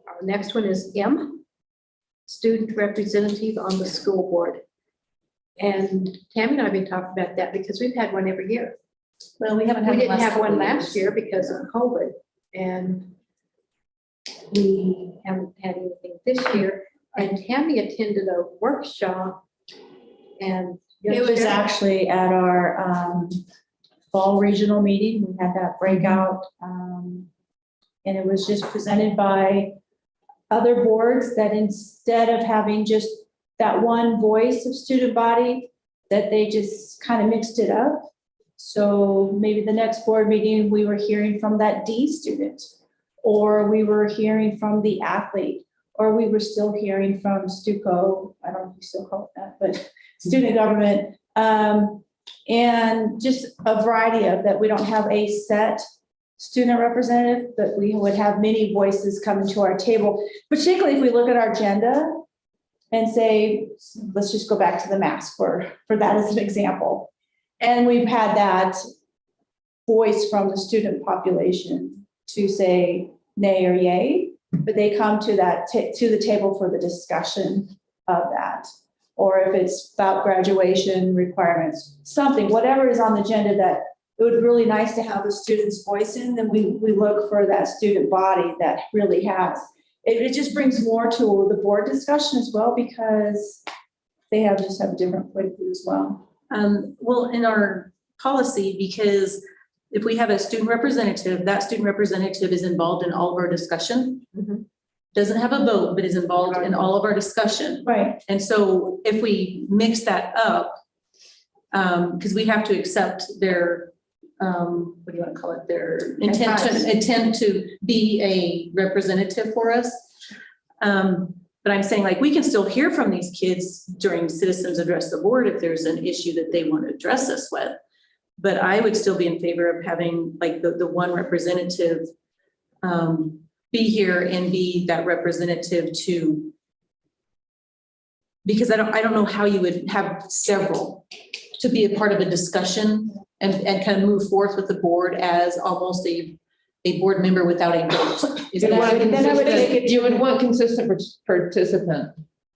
Our next one is M, student representative on the school board. And Tammy and I have been talking about that because we've had one every year. Well, we haven't We had didn't have couple one of last years. year because of COVID, and we haven't had anything this year. And Tammy attended a workshop, and It was actually at our fall regional meeting. We had that breakout. And it was just presented by other boards that instead of having just that one voice of student body, that they just kind of mixed it up. So maybe the next board meeting, we were hearing from that D student, or we were hearing from the athlete, or we were still hearing from Stuco. I don't know if you still call it that, but student government. And just a variety of that. We don't have a set student representative, but we would have many voices coming to our table, particularly if we look at our agenda and say, let's just go back to the mask for that as an example. And we've had that voice from the student population to say nay or yay, but they come to to the table for the discussion of that. Or if it's about graduation requirements, something, whatever is on the agenda that it would be really nice to have a student's voice in, then we look for that student body that really has. It just brings more to the board discussion as well, because they just have a different point of view as well. Well, in our policy, because if we have a student representative, that student representative is involved in all of our discussion. Mhm. Doesn't have a vote, but is involved in all of our discussion. Right. And so if we mix that up, because we have to accept their, what do you want to call it? Their intent to be a representative for us. But I'm saying, like, we can still hear from these kids during citizens address the board if there's an issue that they want to address us with. But I would still be in favor of having like the one representative be here and be that representative to, because I don't know how you would have several to be a part of a discussion and kind of move forth with the board as almost a board member without a vote. Is You that- would want you would want consistent participant.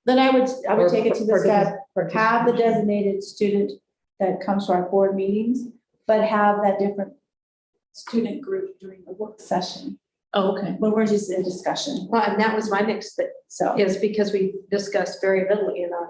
Then I would or take it to the step, participant. have the designated student that comes to our board meetings, but have that different student group during the work session, Oh, okay. when we're just in discussion. Well, and that was my next thing, So, is because we discussed very little in our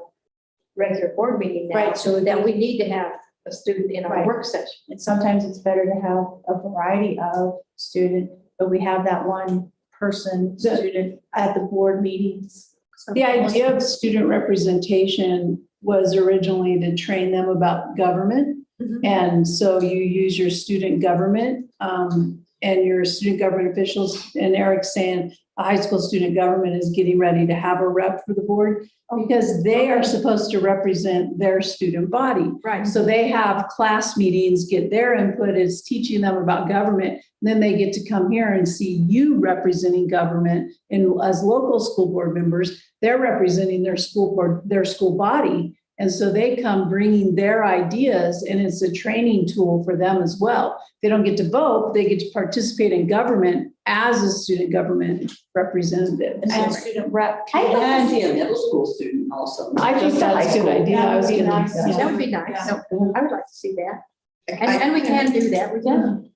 regular board meeting now. Right, So that we need to have a student in our Right. work session. And sometimes it's better to have a variety of student, but we have that one person, student at the board meetings. The idea of student representation was originally to train them about government. Mhm. And so you use your student government and your student government officials. And Eric's saying a high school student government is getting ready to have a rep for the board because they are supposed to represent their student body. Right. So they have class meetings, get their input, is teaching them about government. Then they get to come here and see you representing government. And as local school board members, they're representing their school board, their school body. And so they come bringing their ideas, and it's a training tool for them as well. They don't get to vote, they get to participate in government as a student government representative. And so student rep. I'd like to can- see a middle school student also. I think that's a good idea. I was That would be gonna. nice. yeah. That would be nice. Yeah. I would like to see that. And we can do that. We can.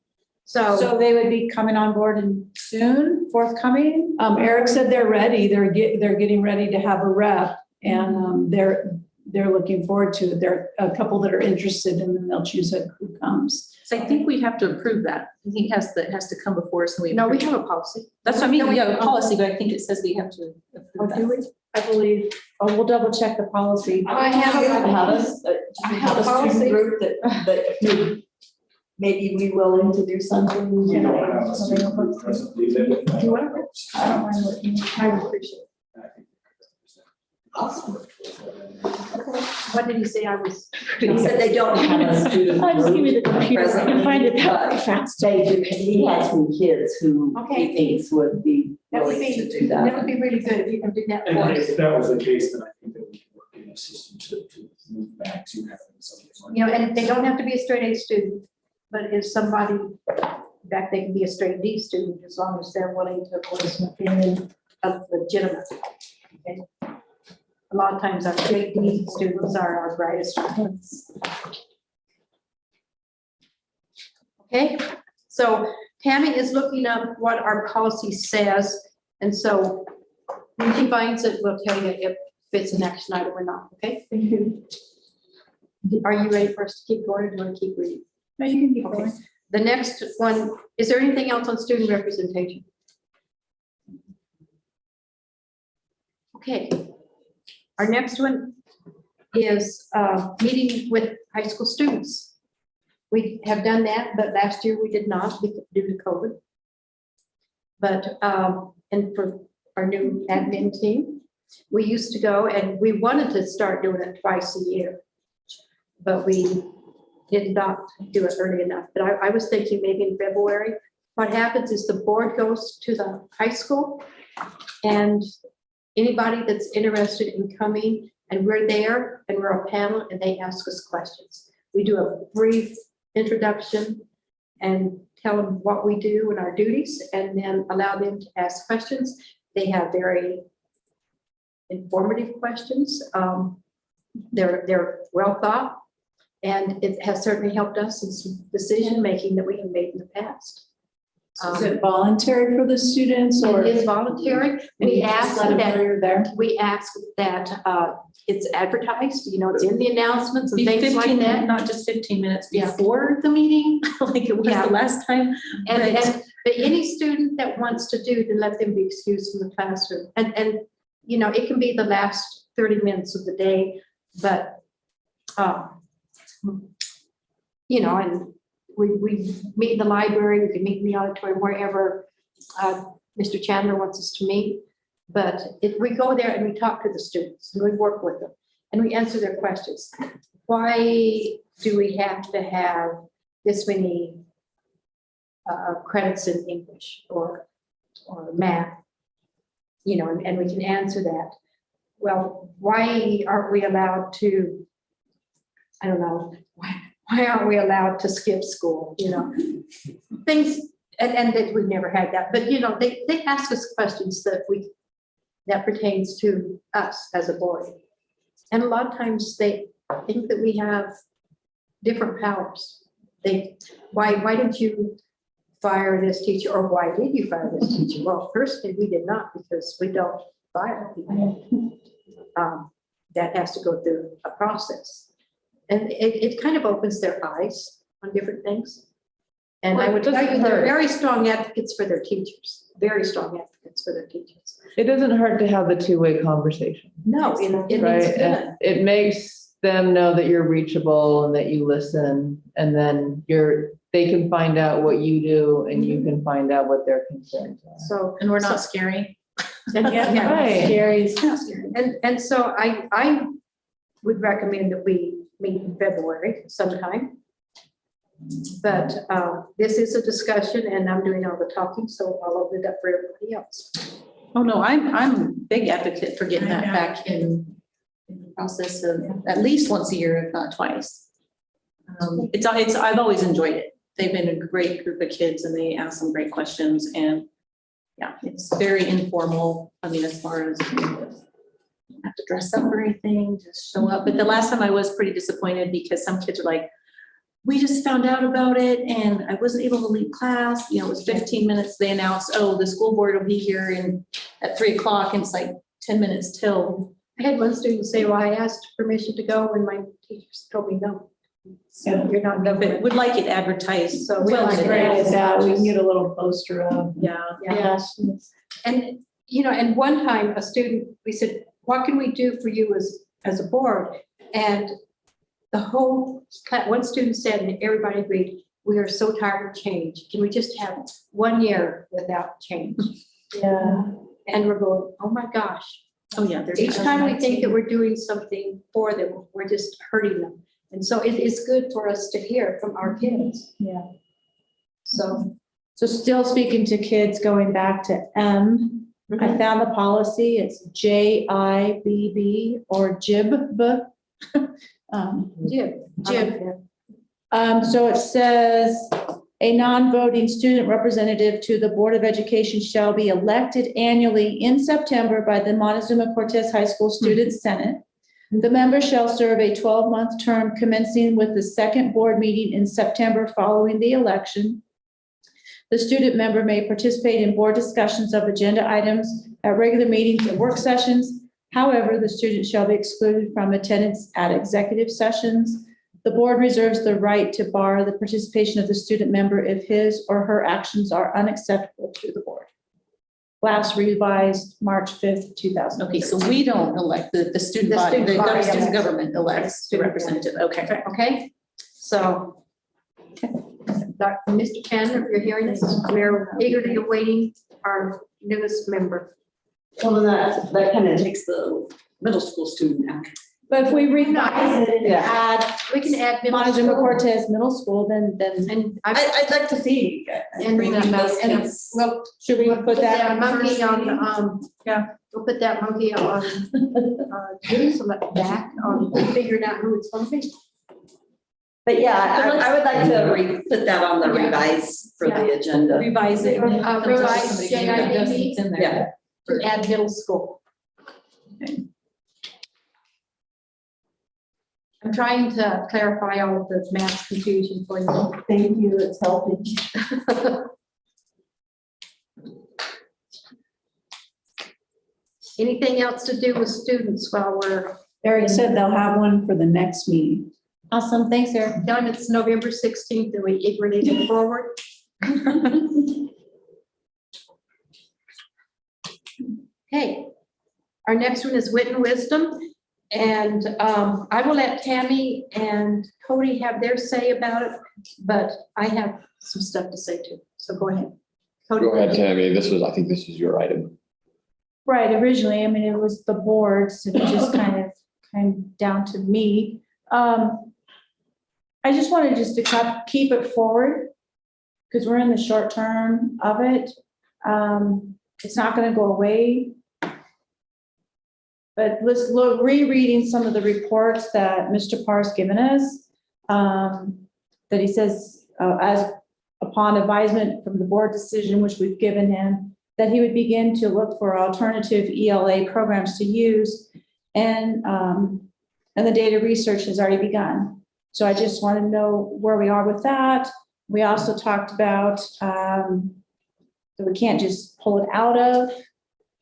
So, So they would be coming on board and soon, forthcoming? Eric said they're ready. They're getting ready to have a rep, and they're looking forward to it. There are a couple that are interested, and then they'll choose who comes. So I think we have to approve that. I think it has to come before us and we. no, we approve. have a policy. That's what I mean. No, we- We have a policy, but I think it says we have to Oh, approve do we? that. I believe, we'll double check the policy. I have a Policy. student group that maybe we willing to do something. We don't have a student group presently living. Do you want to? I don't mind looking. I would appreciate it. Awesome. What did he say? I was. He said they don't have a student I'll just give you the group computer. I can find it presently, fast. but they do, he has some kids who Okay. he thinks would be That would willing be, to do that that. would be really good if you can do that And for us. if that was the case, then I think that we could work in a system to move back to having something like. You know, and they don't have to be a straight A student, but if somebody, in fact, they can be a straight D student as long as they're willing to voice an opinion of legitimate. Okay? A lot of times our straight D students are our brightest students. Okay, so Tammy is looking up what our policy says, and so when she finds it, we'll tell you if it's an action item or not, okay? Thank you. Are you ready for us to keep going, or do you want to keep reading? No, you can keep Okay. going. The next one, is there anything else on student representation? Okay. Our next one is meeting with high school students. We have done that, but last year we did not due to COVID. But, and for our new admin team, we used to go, and we wanted to start doing it twice a year, but we did not do it early enough. But I was thinking maybe in February. What happens is the board goes to the high school, and anybody that's interested in coming, and we're there, and we're a panel, and they ask us questions. We do a brief introduction and tell them what we do and our duties, and then allow them to ask questions. They have very informative questions. They're well thought, and it has certainly helped us in some decision-making that we have made in the past. Is it voluntary for the students, or? It is voluntary. We ask Let them know that, you're there. we ask that it's advertised, you know, it's in the announcements and Be things like 15 that. minutes, not just 15 minutes Yeah. before the meeting, like it was Yeah. the last time. But any student that wants to do, then let them be excused from the classroom. And, you know, it can be the last 30 minutes of the day, but, you know, and we meet in the library, we can meet in the auditorium, wherever Mr. Chandler wants us to meet. But if we go there and we talk to the students and we work with them and we answer their questions. Why do we have to have this many credits in English or math? You know, and we can answer that. Well, why aren't we allowed to, I don't know, why aren't we allowed to skip school, you know? Things, and that we've never had that, but you know, they ask us questions that pertains to us as a board. And a lot of times they think that we have different powers. Why did you fire this teacher, or why did you fire this teacher? Well, firstly, we did not, because we don't fire people. That has to go through a process. And it kind of opens their eyes on different things. And I Well, it would tell doesn't you, they're hurt. very strong advocates for their teachers, very strong advocates for their teachers. It doesn't hurt to have the two-way conversation, No, it right? is good. And it makes them know that you're reachable and that you listen, and then they can find out what you do and you can find out what their concerns are. So, And we're not scary. yeah. Right. Scary is And so I would recommend that we meet in February sometime. But this is a discussion and I'm doing all the talking, so I'll open it up for everybody else. Oh, no, I'm a big advocate for getting that back in the process of at least once a year, if not twice. I've always enjoyed it. They've been a great group of kids and they ask some great questions and yeah, it's very informal. I mean, as far as you don't have to dress up or anything, just show up. But the last time I was pretty disappointed because some kids are like, we just found out about it and I wasn't able to leave class. You know, it was 15 minutes. They announced, oh, the school board will be here at 3 o'clock and it's like 10 minutes till. I had one student say, well, I asked permission to go when my teachers told me no. So you're not But going. would like it advertised. So we well like in Great advance. as that, we can get a little poster up. Yeah. Yes. And, and one time a student, we said, what can we do for you as a board? And the whole, one student said, and everybody agreed, we are so tired of change. Can we just have 1 year without change? Yeah. And we're going, oh my gosh. Oh, yeah. there's- Each time we think that we're doing something for them, we're just hurting them. And so it is good for us to hear from our kids. Yeah. So, still speaking to kids, going back to M, I found the policy, it's JIBB or JIB. Jim. So it says, a non-voting student representative to the Board of Education shall be elected annually in September by the Montezuma-Cortez High School Student Senate. The member shall serve a 12-month term commencing with the second board meeting in September following the election. The student member may participate in board discussions of agenda items at regular meetings and work sessions. However, the student shall be excluded from attendance at executive sessions. The board reserves the right to bar the participation of the student member if his or her actions are unacceptable to the board. Last revised March 5th, 2000. Okay, so we don't elect the student The body, student body the student elects. government elects the representative. Okay. Okay, so. Mr. Ken, if you're hearing this, we're eagerly awaiting our newest member. Well, that kind of takes the middle school student out. But if we revise it and Yeah. add We can add middle school. Montezuma-Cortez Middle School, then And I'd like to see. And bring that back. and we'll should we put that on monkey first on, reading? we'll put that monkey on, Jerusalem back on figuring out who it's gonna be. But yeah, I would like to put that on the Yeah. revise for the agenda. Revise it. and Uh, comes up with revise somebody who does JIBB. what's in there. Yeah. To add middle school. I'm trying to clarify all of the math confusion for you. Thank you, it's helping. Anything else to do with students while we're Eric said they'll have one for the next meeting. Awesome, thanks, Eric. done? It's November 16th, and we eagerly look forward. Okay, our next one is wit and wisdom. And I will let Tammy and Cody have their say about it, but I have some stuff to say too. So go ahead. Cody. Go ahead, Tammy. I think this was your item. Right, originally, I mean, it was the boards, and it just kind of down to me. I just wanted to keep it forward, because we're in the short term of it. It's not gonna go away. But let's look, rereading some of the reports that Mr. Parr's given us, that he says, as upon advisement from the board decision, which we've given him, that he would begin to look for alternative ELA programs to use, and the data research has already begun. So I just want to know where we are with that. We also talked about that we can't just pull it out of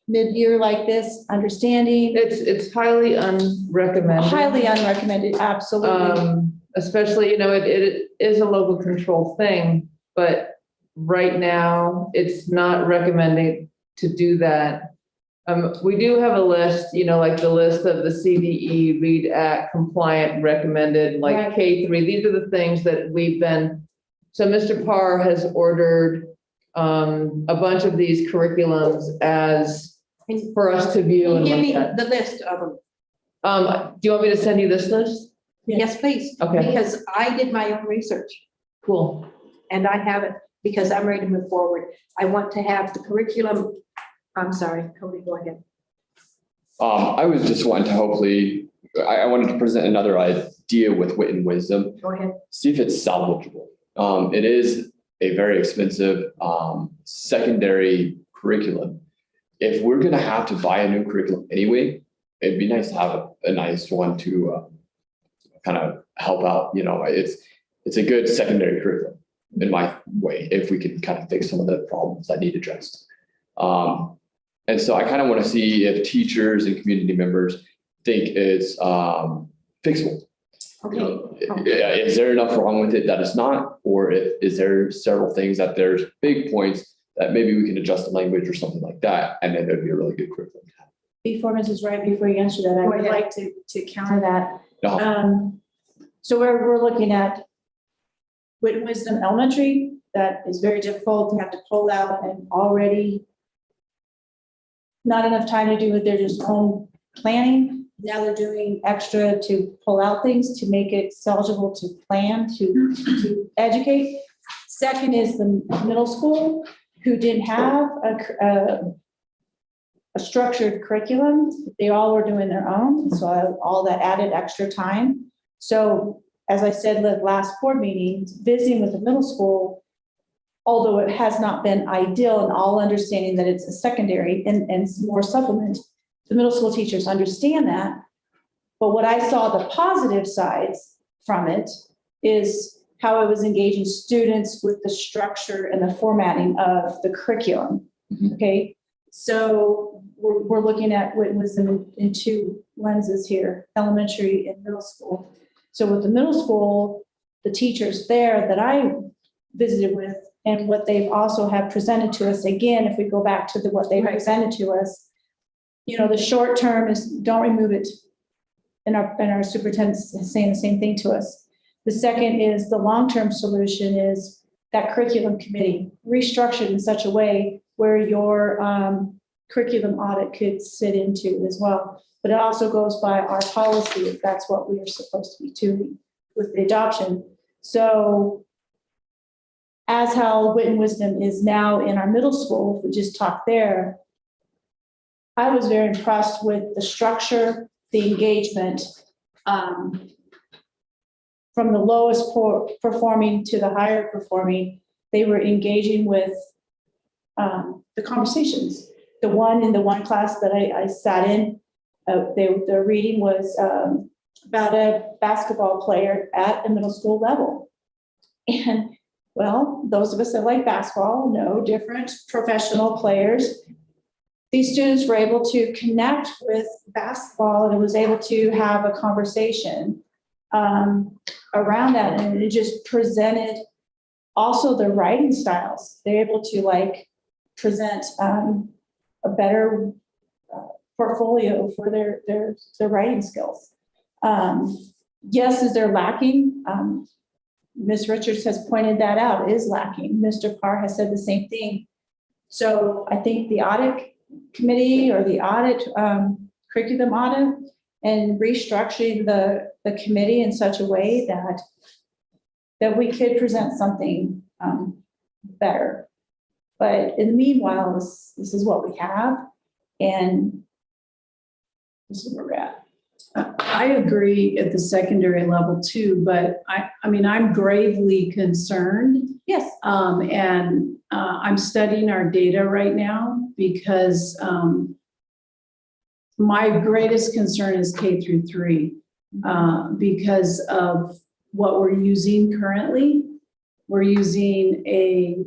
mid-year like this, understanding, It's highly unrecommended. highly unrecommended, absolutely. Especially, it is a local control thing, but right now, it's not recommended to do that. We do have a list, like the list of the CDE, READ Act compliant recommended, like Right. K3. These are the things that we've been, so Mr. Parr has ordered a bunch of these curriculums for us to view and Give look me at. the list of them. Do you want me to send you this list? Yes, please. Okay. Because I did my own research Cool. and I have it because I'm ready to move forward. I want to have the curriculum. I'm sorry, Cody, go ahead. I was just wanting to hopefully, I wanted to present another idea with wit and wisdom, Go ahead. see if it's salvageable. It is a very expensive secondary curriculum. If we're gonna have to buy a new curriculum anyway, it'd be nice to have a nice one to kind of help out, it's a good secondary curriculum in my way, if we can kind of fix some of the problems that need addressed. And so I kind of want to see if teachers and community members think it's fixable. Okay. Is there enough wrong with it that it's not, or is there several things that there's big points that maybe we can adjust the language or something like that, and then it'd be a really good curriculum. Before Mrs. Wright, before you answer that, I would Go ahead. like to counter that. No. So we're looking at wit and wisdom elementary, that is very difficult to have to pull out and already not enough time to do with their just home planning. Now they're doing extra to pull out things to make it eligible to plan, to educate. Second is the middle school, who didn't have a structured curriculum. They all were doing their own, so all that added extra time. So as I said, the last board meeting, visiting with the middle school, although it has not been ideal and all understanding that it's a secondary and more supplement, the middle school teachers understand that. But what I saw the positive sides from it is how it was engaging students with the structure and the formatting of the curriculum. Okay, so we're looking at what was in two lenses here, elementary and middle school. So with the middle school, the teachers there that I visited with and what they've also have presented to us, again, if we go back to what they presented to us, the short term is don't remove it. And our superintendent is saying the same thing to us. The second is the long-term solution is that curriculum committee restructured in such a way where your curriculum audit could sit into as well. But it also goes by our policy, if that's what we are supposed to be doing with the adoption. So as how wit and wisdom is now in our middle school, if we just talk there, I was very impressed with the structure, the engagement, from the lowest performing to the higher performing. They were engaging with the conversations. The one class that I sat in, their reading was about a basketball player at a middle school level. And well, those of us that like basketball know different professional players. These students were able to connect with basketball and was able to have a conversation around that. And it just presented also their writing styles. They're able to present a better portfolio for their writing skills. Yes, is there lacking? Ms. Richards has pointed that out, it is lacking. Mr. Parr has said the same thing. So I think the audit committee or the audit curriculum audit and restructuring the committee in such a way that we could present something better. But in the meanwhile, this is what we have, and this is where we're at. I agree at the secondary level too, but I mean, I'm gravely concerned. Yes. And I'm studying our data right now because my greatest concern is K through 3 because of what we're using currently. We're using a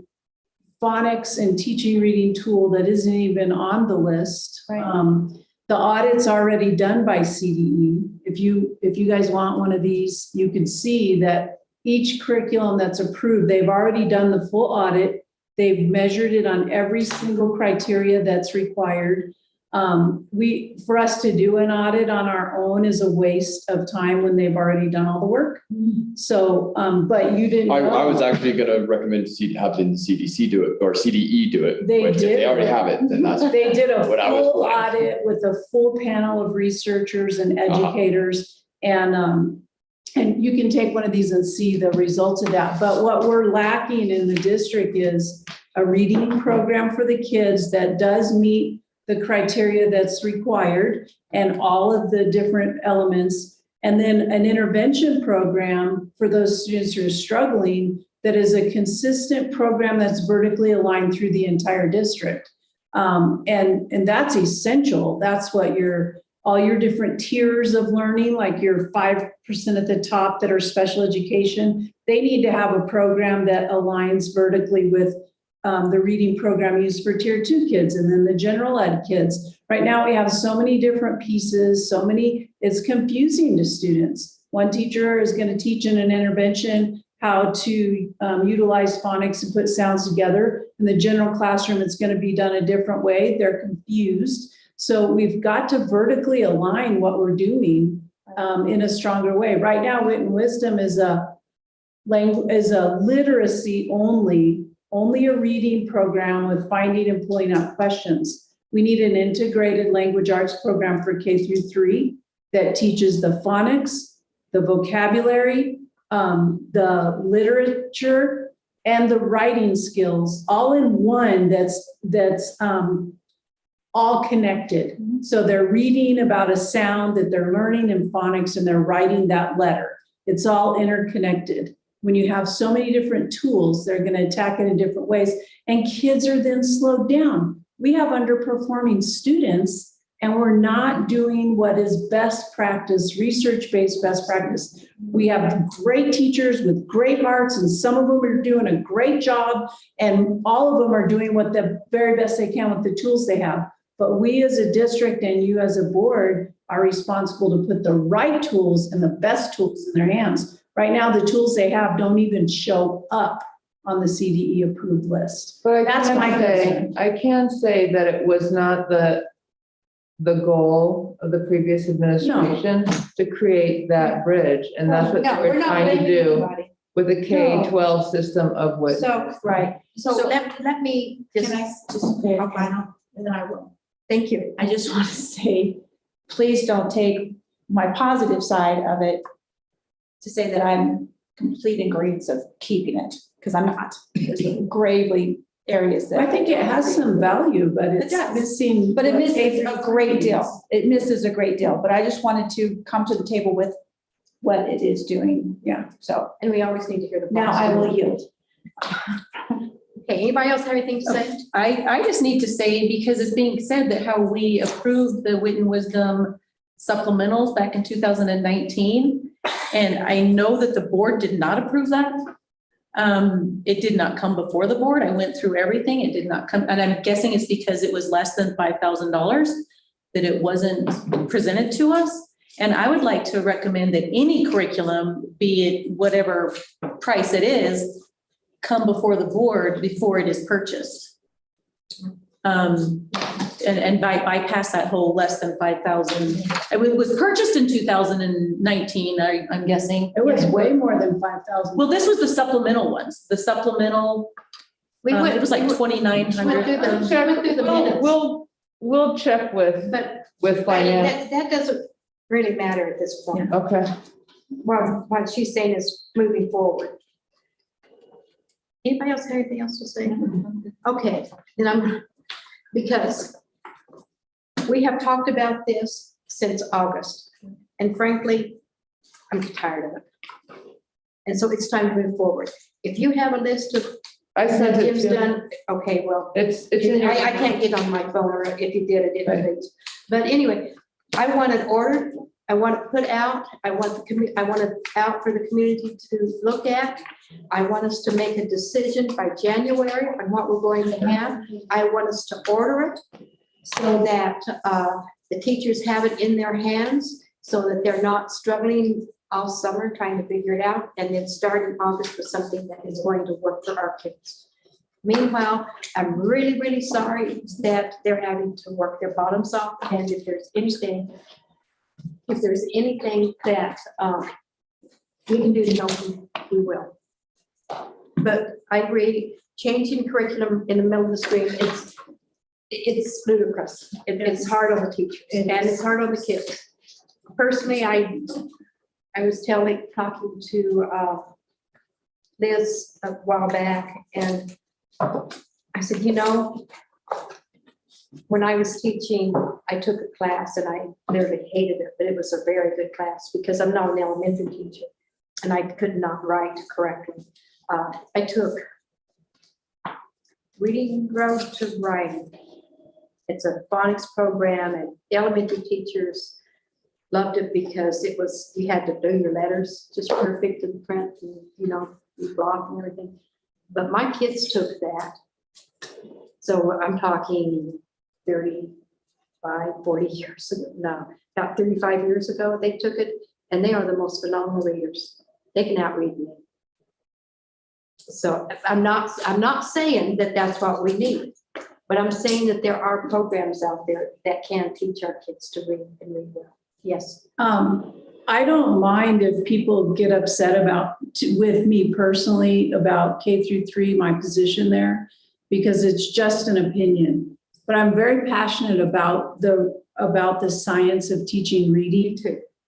phonics and teaching reading tool that isn't even on the list. Right. The audit's already done by CDE. If you guys want one of these, you can see that each curriculum that's approved, they've already done the full audit. They've measured it on every single criteria that's required. For us to do an audit on our own is a waste of time when they've already done all the work. So, but you didn't. I was know. actually gonna recommend having CDC do it or CDE do it. They Which if did. they already have it, then that's. They did a What I was full planning. audit with a full panel of researchers and educators. And you can take one of these and see the results of that. But what we're lacking in the district is a reading program for the kids that does meet the criteria that's required and all of the different elements. And then an intervention program for those students who are struggling that is a consistent program that's vertically aligned through the entire district. And that's essential. That's what all your different tiers of learning, like your 5% at the top that are special education, they need to have a program that aligns vertically with the reading program used for tier 2 kids and then the general ed kids. Right now we have so many different pieces, it's confusing to students. One teacher is going to teach in an intervention how to utilize phonics and put sounds together. In the general classroom, it's going to be done a different way. They're confused. So we've got to vertically align what we're doing in a stronger way. Right now, Wit and Wisdom is a literacy only a reading program with finding and pulling out questions. We need an integrated language arts program for K through 3 that teaches the phonics, the vocabulary, the literature, and the writing skills all in one that's all connected. So they're reading about a sound that they're learning in phonics and they're writing that letter. It's all interconnected. When you have so many different tools, they're going to attack it in different ways. And kids are then slowed down. We have underperforming students and we're not doing what is best practice, research-based best practice. We have great teachers with great hearts and some of them are doing a great job and all of them are doing what the very best they can with the tools they have. But we as a district and you as a board are responsible to put the right tools and the best tools in their hands. Right now, the tools they have don't even show up on the CDE approved list. But That's my concern. I can say that it was not the goal of the previous administration to create that bridge. And that's what No, we're not trying to blaming do anybody. with the K-12 system of what. So, Right. so let me just. Can I just say a final, and then I will. Thank you. I just want to say, please don't take my positive side of it to say that I'm complete in agreement of keeping it, because I'm not. There's gravely areas that. I think it has some value, but it's missing. But it what misses K a through great means. deal. It misses a great deal, but I just wanted to come to the table with what it is doing. Yeah, so And we always need to hear the. now I will yield. Okay, anybody else have anything to say? I just need to say, because it's being said that how we approved the Wit and Wisdom supplementals back in 2019. And I know that the board did not approve that. It did not come before the board. I went through everything. It did not come, and I'm guessing it's because it was less than $5,000 that it wasn't presented to us. And I would like to recommend that any curriculum, be it whatever price it is, come before the board before it is purchased. And bypass that whole less than 5,000. It was purchased in 2019, I'm guessing. It was way more than 5,000. Well, this was the supplemental ones, the supplemental, it was like 2,900. Went through the minutes. We'll check with But finance. that doesn't really matter at this point. Okay. Well, what she's saying is moving forward. Anybody else have anything else to say? Okay, then because we have talked about this since August, and frankly, I'm tired of it. And so it's time to move forward. If you have a list of I sent that it Jim's to, done, okay, well, it's in your. I can't get on my phone, or if you did, I didn't. But anyway, I want it ordered I want to put out, I want it out for the community to look at. I want us to make a decision by January on what we're going to have. I want us to order it so that the teachers have it in their hands so that they're not struggling all summer trying to figure it out and then start in August with something that is going to work for our kids. Meanwhile, I'm really, really sorry that they're having to work their bottoms off. And if there's anything that we can do to help, we will. But I agree, changing curriculum in the middle of the stream, it's ludicrous. It's hard on the teachers and it's hard on the kids. Personally, I was talking to Liz a while back, and I said, you know, when I was teaching, I took a class and I literally hated it, but it was a very good class because I'm not an elementary teacher and I could not write correctly. I took Reading Growth to Writing. It's a phonics program, and elementary teachers loved it because it was, you had to do your letters just perfect in print and, you know, you block and everything. But my kids took that. So I'm talking 35, 40 years ago, no, about 35 years ago, they took it, and they are the most phenomenal readers. They can outread me. So I'm not saying that that's what we need, but I'm saying that there are programs out there that can teach our kids to read and read well. Yes. I don't mind if people get upset with me personally about K-3, my position there, because it's just an opinion. But I'm very passionate about the science of teaching reading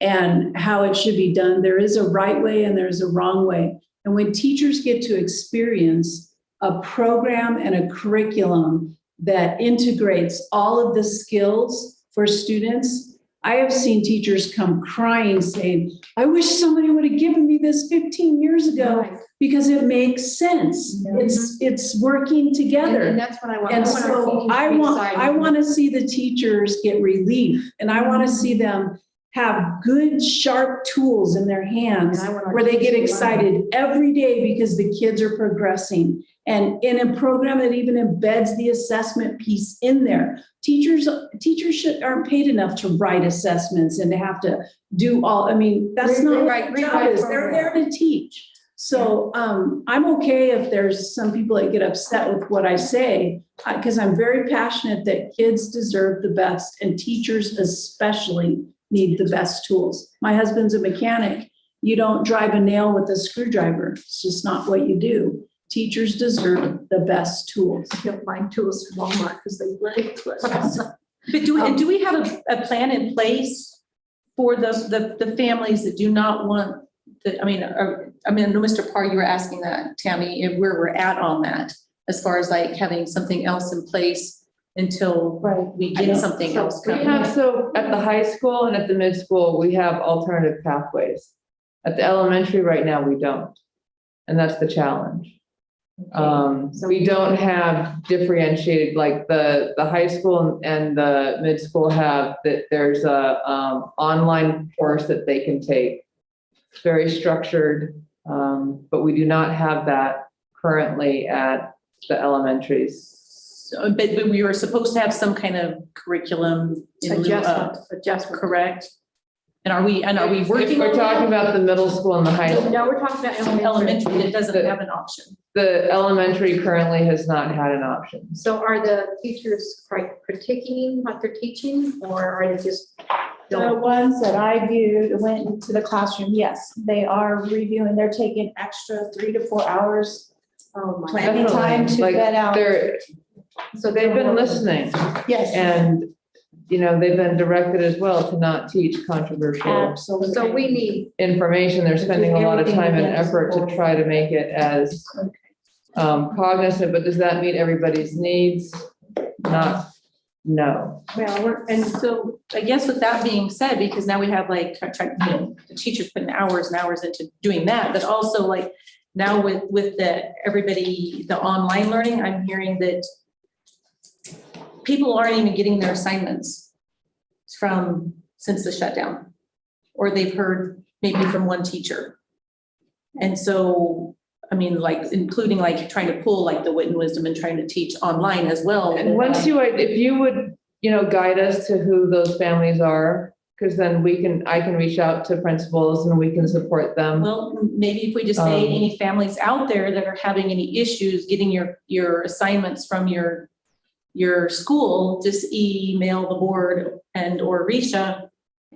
and how it should be done. There is a right way and there's a wrong way. And when teachers get to experience a program and a curriculum that integrates all of the skills for students, I have seen teachers come crying saying, I wish somebody would have given me this 15 years ago because it makes sense. It's working together. And that's what I want. And so I want to see the teachers get relief, and I want to see them have good, sharp tools in their hands where they get excited every day because the kids are progressing. And in a program that even embeds the assessment piece in there, teachers aren't paid enough to write assessments and to have to do all, I mean, that's not what their job is. They're there to teach. So I'm okay if there's some people that get upset with what I say, because I'm very passionate that kids deserve the best and teachers especially need the best tools. My husband's a mechanic. You don't drive a nail with a screwdriver. It's just not what you do. Teachers deserve the best tools. I don't mind tools from Walmart because they break. But do we have a plan in place for the families that do not want the, I mean, Mr. Parr, you were asking that, Tammy, where we're at on that, as far as like having something else in place until we get something else We coming. have, so at the high school and at the mid school, we have alternative pathways. At the elementary right now, we don't. And that's the challenge. We don't have differentiated, like the high school and the mid school have that there's a online course that they can take. It's very structured, but we do not have that currently at the elementaries. So, but we were supposed to have some kind of curriculum in lieu of, Adjustment. correct? And are we working? If we're on talking that? about the middle school and the high school. No, we're talking about Elementary, it doesn't have an option. The elementary currently has not had an option. So are the teachers critiquing what they're teaching, or are they just? The ones that I viewed went into the classroom, yes, they are reviewing, they're taking extra 3 to 4 hours Oh, my. planning time to Like, vet out. So they've been listening, Yes, and, you know, they've been directed as well to not teach controversial absolutely. So we need, information. They're spending a lot of time and effort to try to make it as cognizant, but does that meet everybody's needs? No. Well, and so I guess with that being said, because now we have like, the teachers putting hours and hours into doing that, but also like now with the online learning, I'm hearing that people aren't even getting their assignments since the shutdown. or they've heard maybe from one teacher. And so, I mean, like, including like trying to pull like the wit and wisdom and trying to teach online as well. And once you, if you would, guide us to who those families are, because then I can reach out to principals and we can support them. Well, maybe if we just say any families out there that are having any issues getting your assignments from your school, just email the board and or Risha.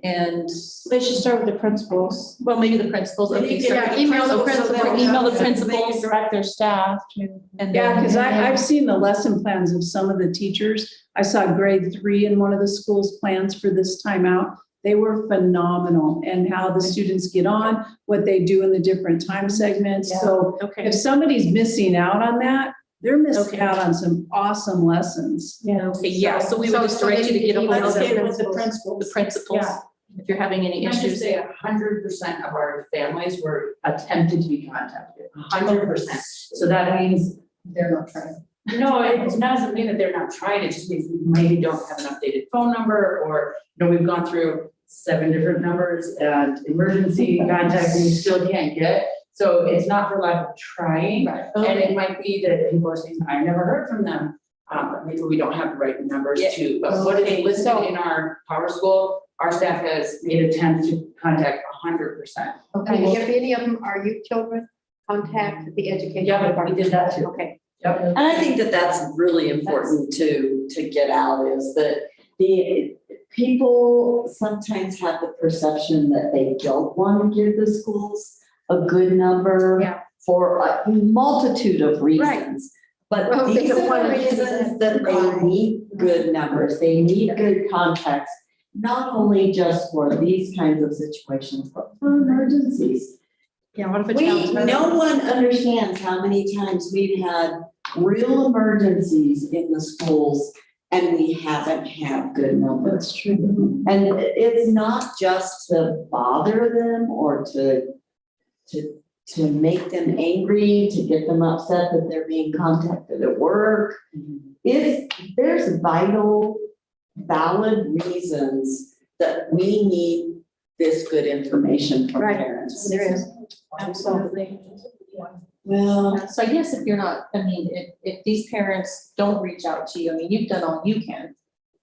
And They should start with the principals. well, maybe the principals. Okay, so Yeah, email the principals. Email the They can principals. direct their staff to. And Yeah, then- because I've seen the lesson plans of some of the teachers. I saw grade 3 in one of the school's plans for this time out. They were phenomenal, and how the students get on, what they do in the different time segments. So Okay. if somebody's missing out on that, they're missing Okay. out on some awesome lessons. Yeah. Okay, yeah, so we would just So direct they you to need get to a hold email of the the principals. principals, Yeah. if you're having any Can I just issues. say 100% of our families were attempted to be contacted, 100%. So that means they're not trying. No, it doesn't mean that they're not trying, it just means we maybe don't have an updated phone number, or, we've gone through 7 different numbers and emergency contacts and we still can't get. So it's not for lack of trying, and it might be that people are saying, I never heard from them. But maybe we don't have the right numbers to, but what is listed in our Power School, our staff has made attempts to contact 100%. Okay, if any of them are youth children, contact the education Yeah, we department. did that too. Okay. Yep. And I think that that's really important to get out, is that the people sometimes have the perception that they don't want to give the schools a good number Yeah. for a multitude of reasons. But Well, they these don't are want the to do reasons that they need good numbers, they need good contacts, not only just for these kinds of situations, but for emergencies. Yeah, what if a child's. No one understands how many times we've had real emergencies in the schools and we haven't had good numbers. That's true. And it's not just to bother them or to make them angry, to get them upset that they're being contacted at work. There's vital, valid reasons that we need this good information from Right. parents. There is. Absolutely. Well, So I guess if you're not, I mean, if these parents don't reach out to you, I mean, you've done all you can.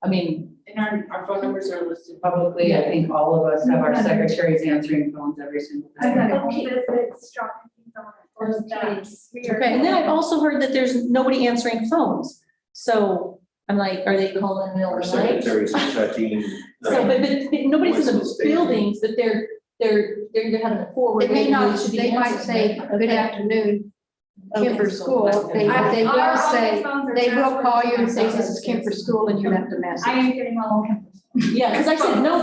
I mean, And our phone numbers are listed publicly, I think all of us have our secretaries answering phones every single day. okay, and then I've also heard that there's nobody answering phones. So I'm like, are they calling in the Our middle of the night? secretaries are checking. So, but nobody's in the Voicemail station. buildings, but they're having it forward. They may not, should be they might say, answering. good afternoon, Okay. Kemper School. They will say, they will call you and say, this is Kemper School, and you left a message. am getting all Yeah, because I said, no,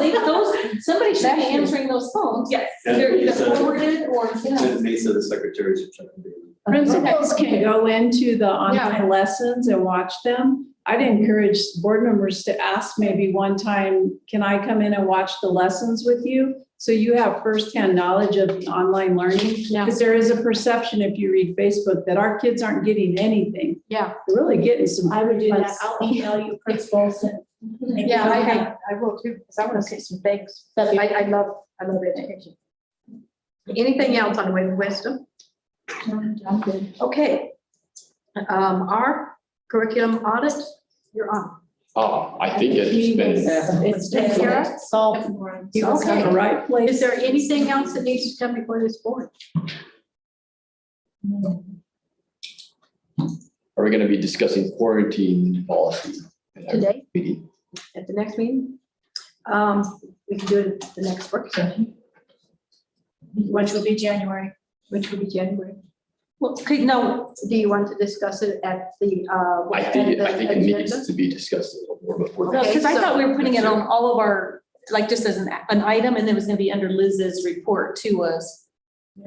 somebody should be answering those phones. Yes. They're either Mesa- forwarded or, you know. Mesa, the secretaries are checking daily. Principals can go into the online lessons and watch them. I'd encourage board members to ask maybe one time, can I come in and watch the lessons with you? So you have firsthand knowledge of the online learning, Yeah. because there is a perception if you read Facebook that our kids aren't getting anything. Yeah. They're really getting some. I would do that. I'll email you principals and. Yeah, I will too, because I want to see some things. I love education. Anything else on wit and wisdom? I'm good. Okay. Our curriculum audit, you're on. I think it's been, It's Take care of. Solved. You was on the right place. Is there anything else that needs to come before this board? are we gonna be discussing quarantine policy? Today? Meeting? At the next meeting? We can do it at the next work session, Which will be January. which will be January. Well, okay, no, Do you want to discuss it at the, I at think, the I think it agenda? needs to be discussed a little more before. no, because I Okay, so- thought we were putting it on all of our, like, just as an item, and it was gonna be under Liz's report to us.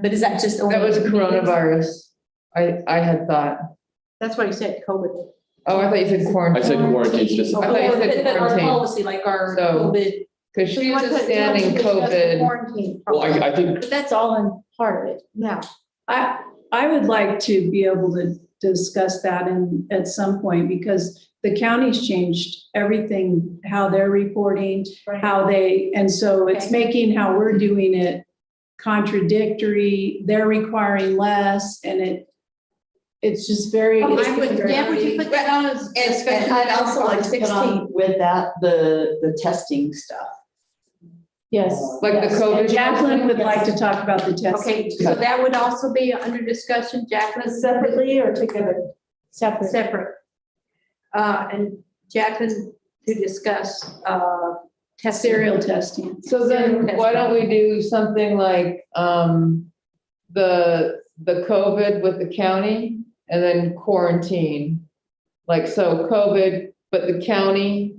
But is that just? only That was meetings? coronavirus. I had thought. That's what he said, COVID. Oh, I thought you said I quarantine. said quarantine specifically. I thought you said But our quarantine. policy, like our So- COVID, Because So you she's want to- just you want to standing discuss the COVID. Quarantine. Well, I think, But that's all in part of it. Yeah, I would like to be able to discuss that at some point, because the county's changed everything, how they're reporting, how they, and so it's Okay. making how we're doing it contradictory. They're requiring less, and it's just very. Oh, it's I would, yeah, would you put that on as And discussion? I'd also like to put 16? on with that, the testing stuff. Yes. Like the Yes. COVID And Jacqueline would like to talk about the testing. Okay, so that would also be under discussion, Jacqueline? Separately or together? Separate. And Jacqueline to discuss, testing. Serial testing. So then why don't we do something like, the COVID with the county and then quarantine? Like, so COVID, but the county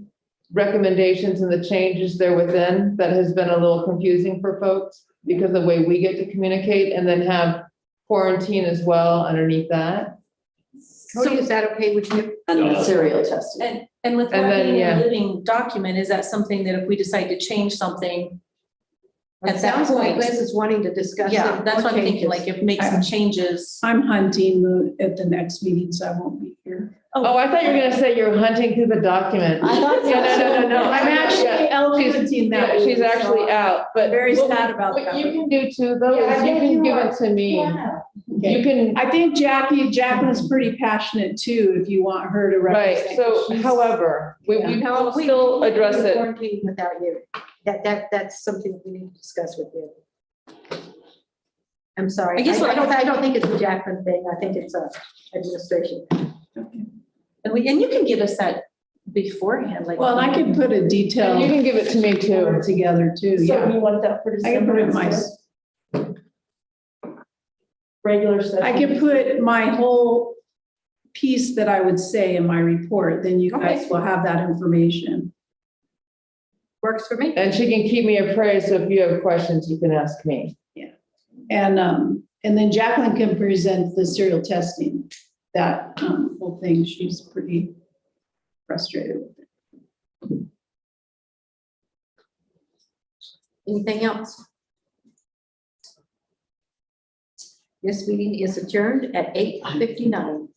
recommendations and the changes there within, that has been a little confusing for folks because of the way we get to communicate, and then have quarantine as well underneath that. Cody, is that okay with you? And the serial testing. And with And that then, being yeah. a living document, is that something that if we decide to change something It at that sounds like point? Liz is wanting to discuss. Yeah, it. that's what I'm thinking, Changes. like if make some changes. I'm hunting at the next meeting, so I won't be here. Oh, I thought you were gonna say you were hunting through the document. I thought so. No. I'm actually elephant that. Yeah, she's week, so actually out, but. very what sad we- about what that. you can do too, though, Yeah, is you I can think give you it to me. You can, I think Jacqueline's pretty passionate too, if you want her to right, represent. so She's- however, we No, will still address it. Quarantine without you. That's something that we need to discuss with you. I'm sorry. I guess what- I don't think it's a Jacqueline thing. I think it's a administration thing. And you can give us that beforehand, like. Well, I could put a And you detailed can give it to me too. report together too, yeah. you want that for I can put it in my, regular session? I could put my whole piece that I would say in my report, then you guys Okay. will have that information. Works for me. And she can keep me appraised, so if you have questions, you can ask me. And then Jacqueline can present the serial testing, that whole thing. She's pretty frustrated with it. Anything else? This meeting is adjourned at 8:59.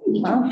Wow.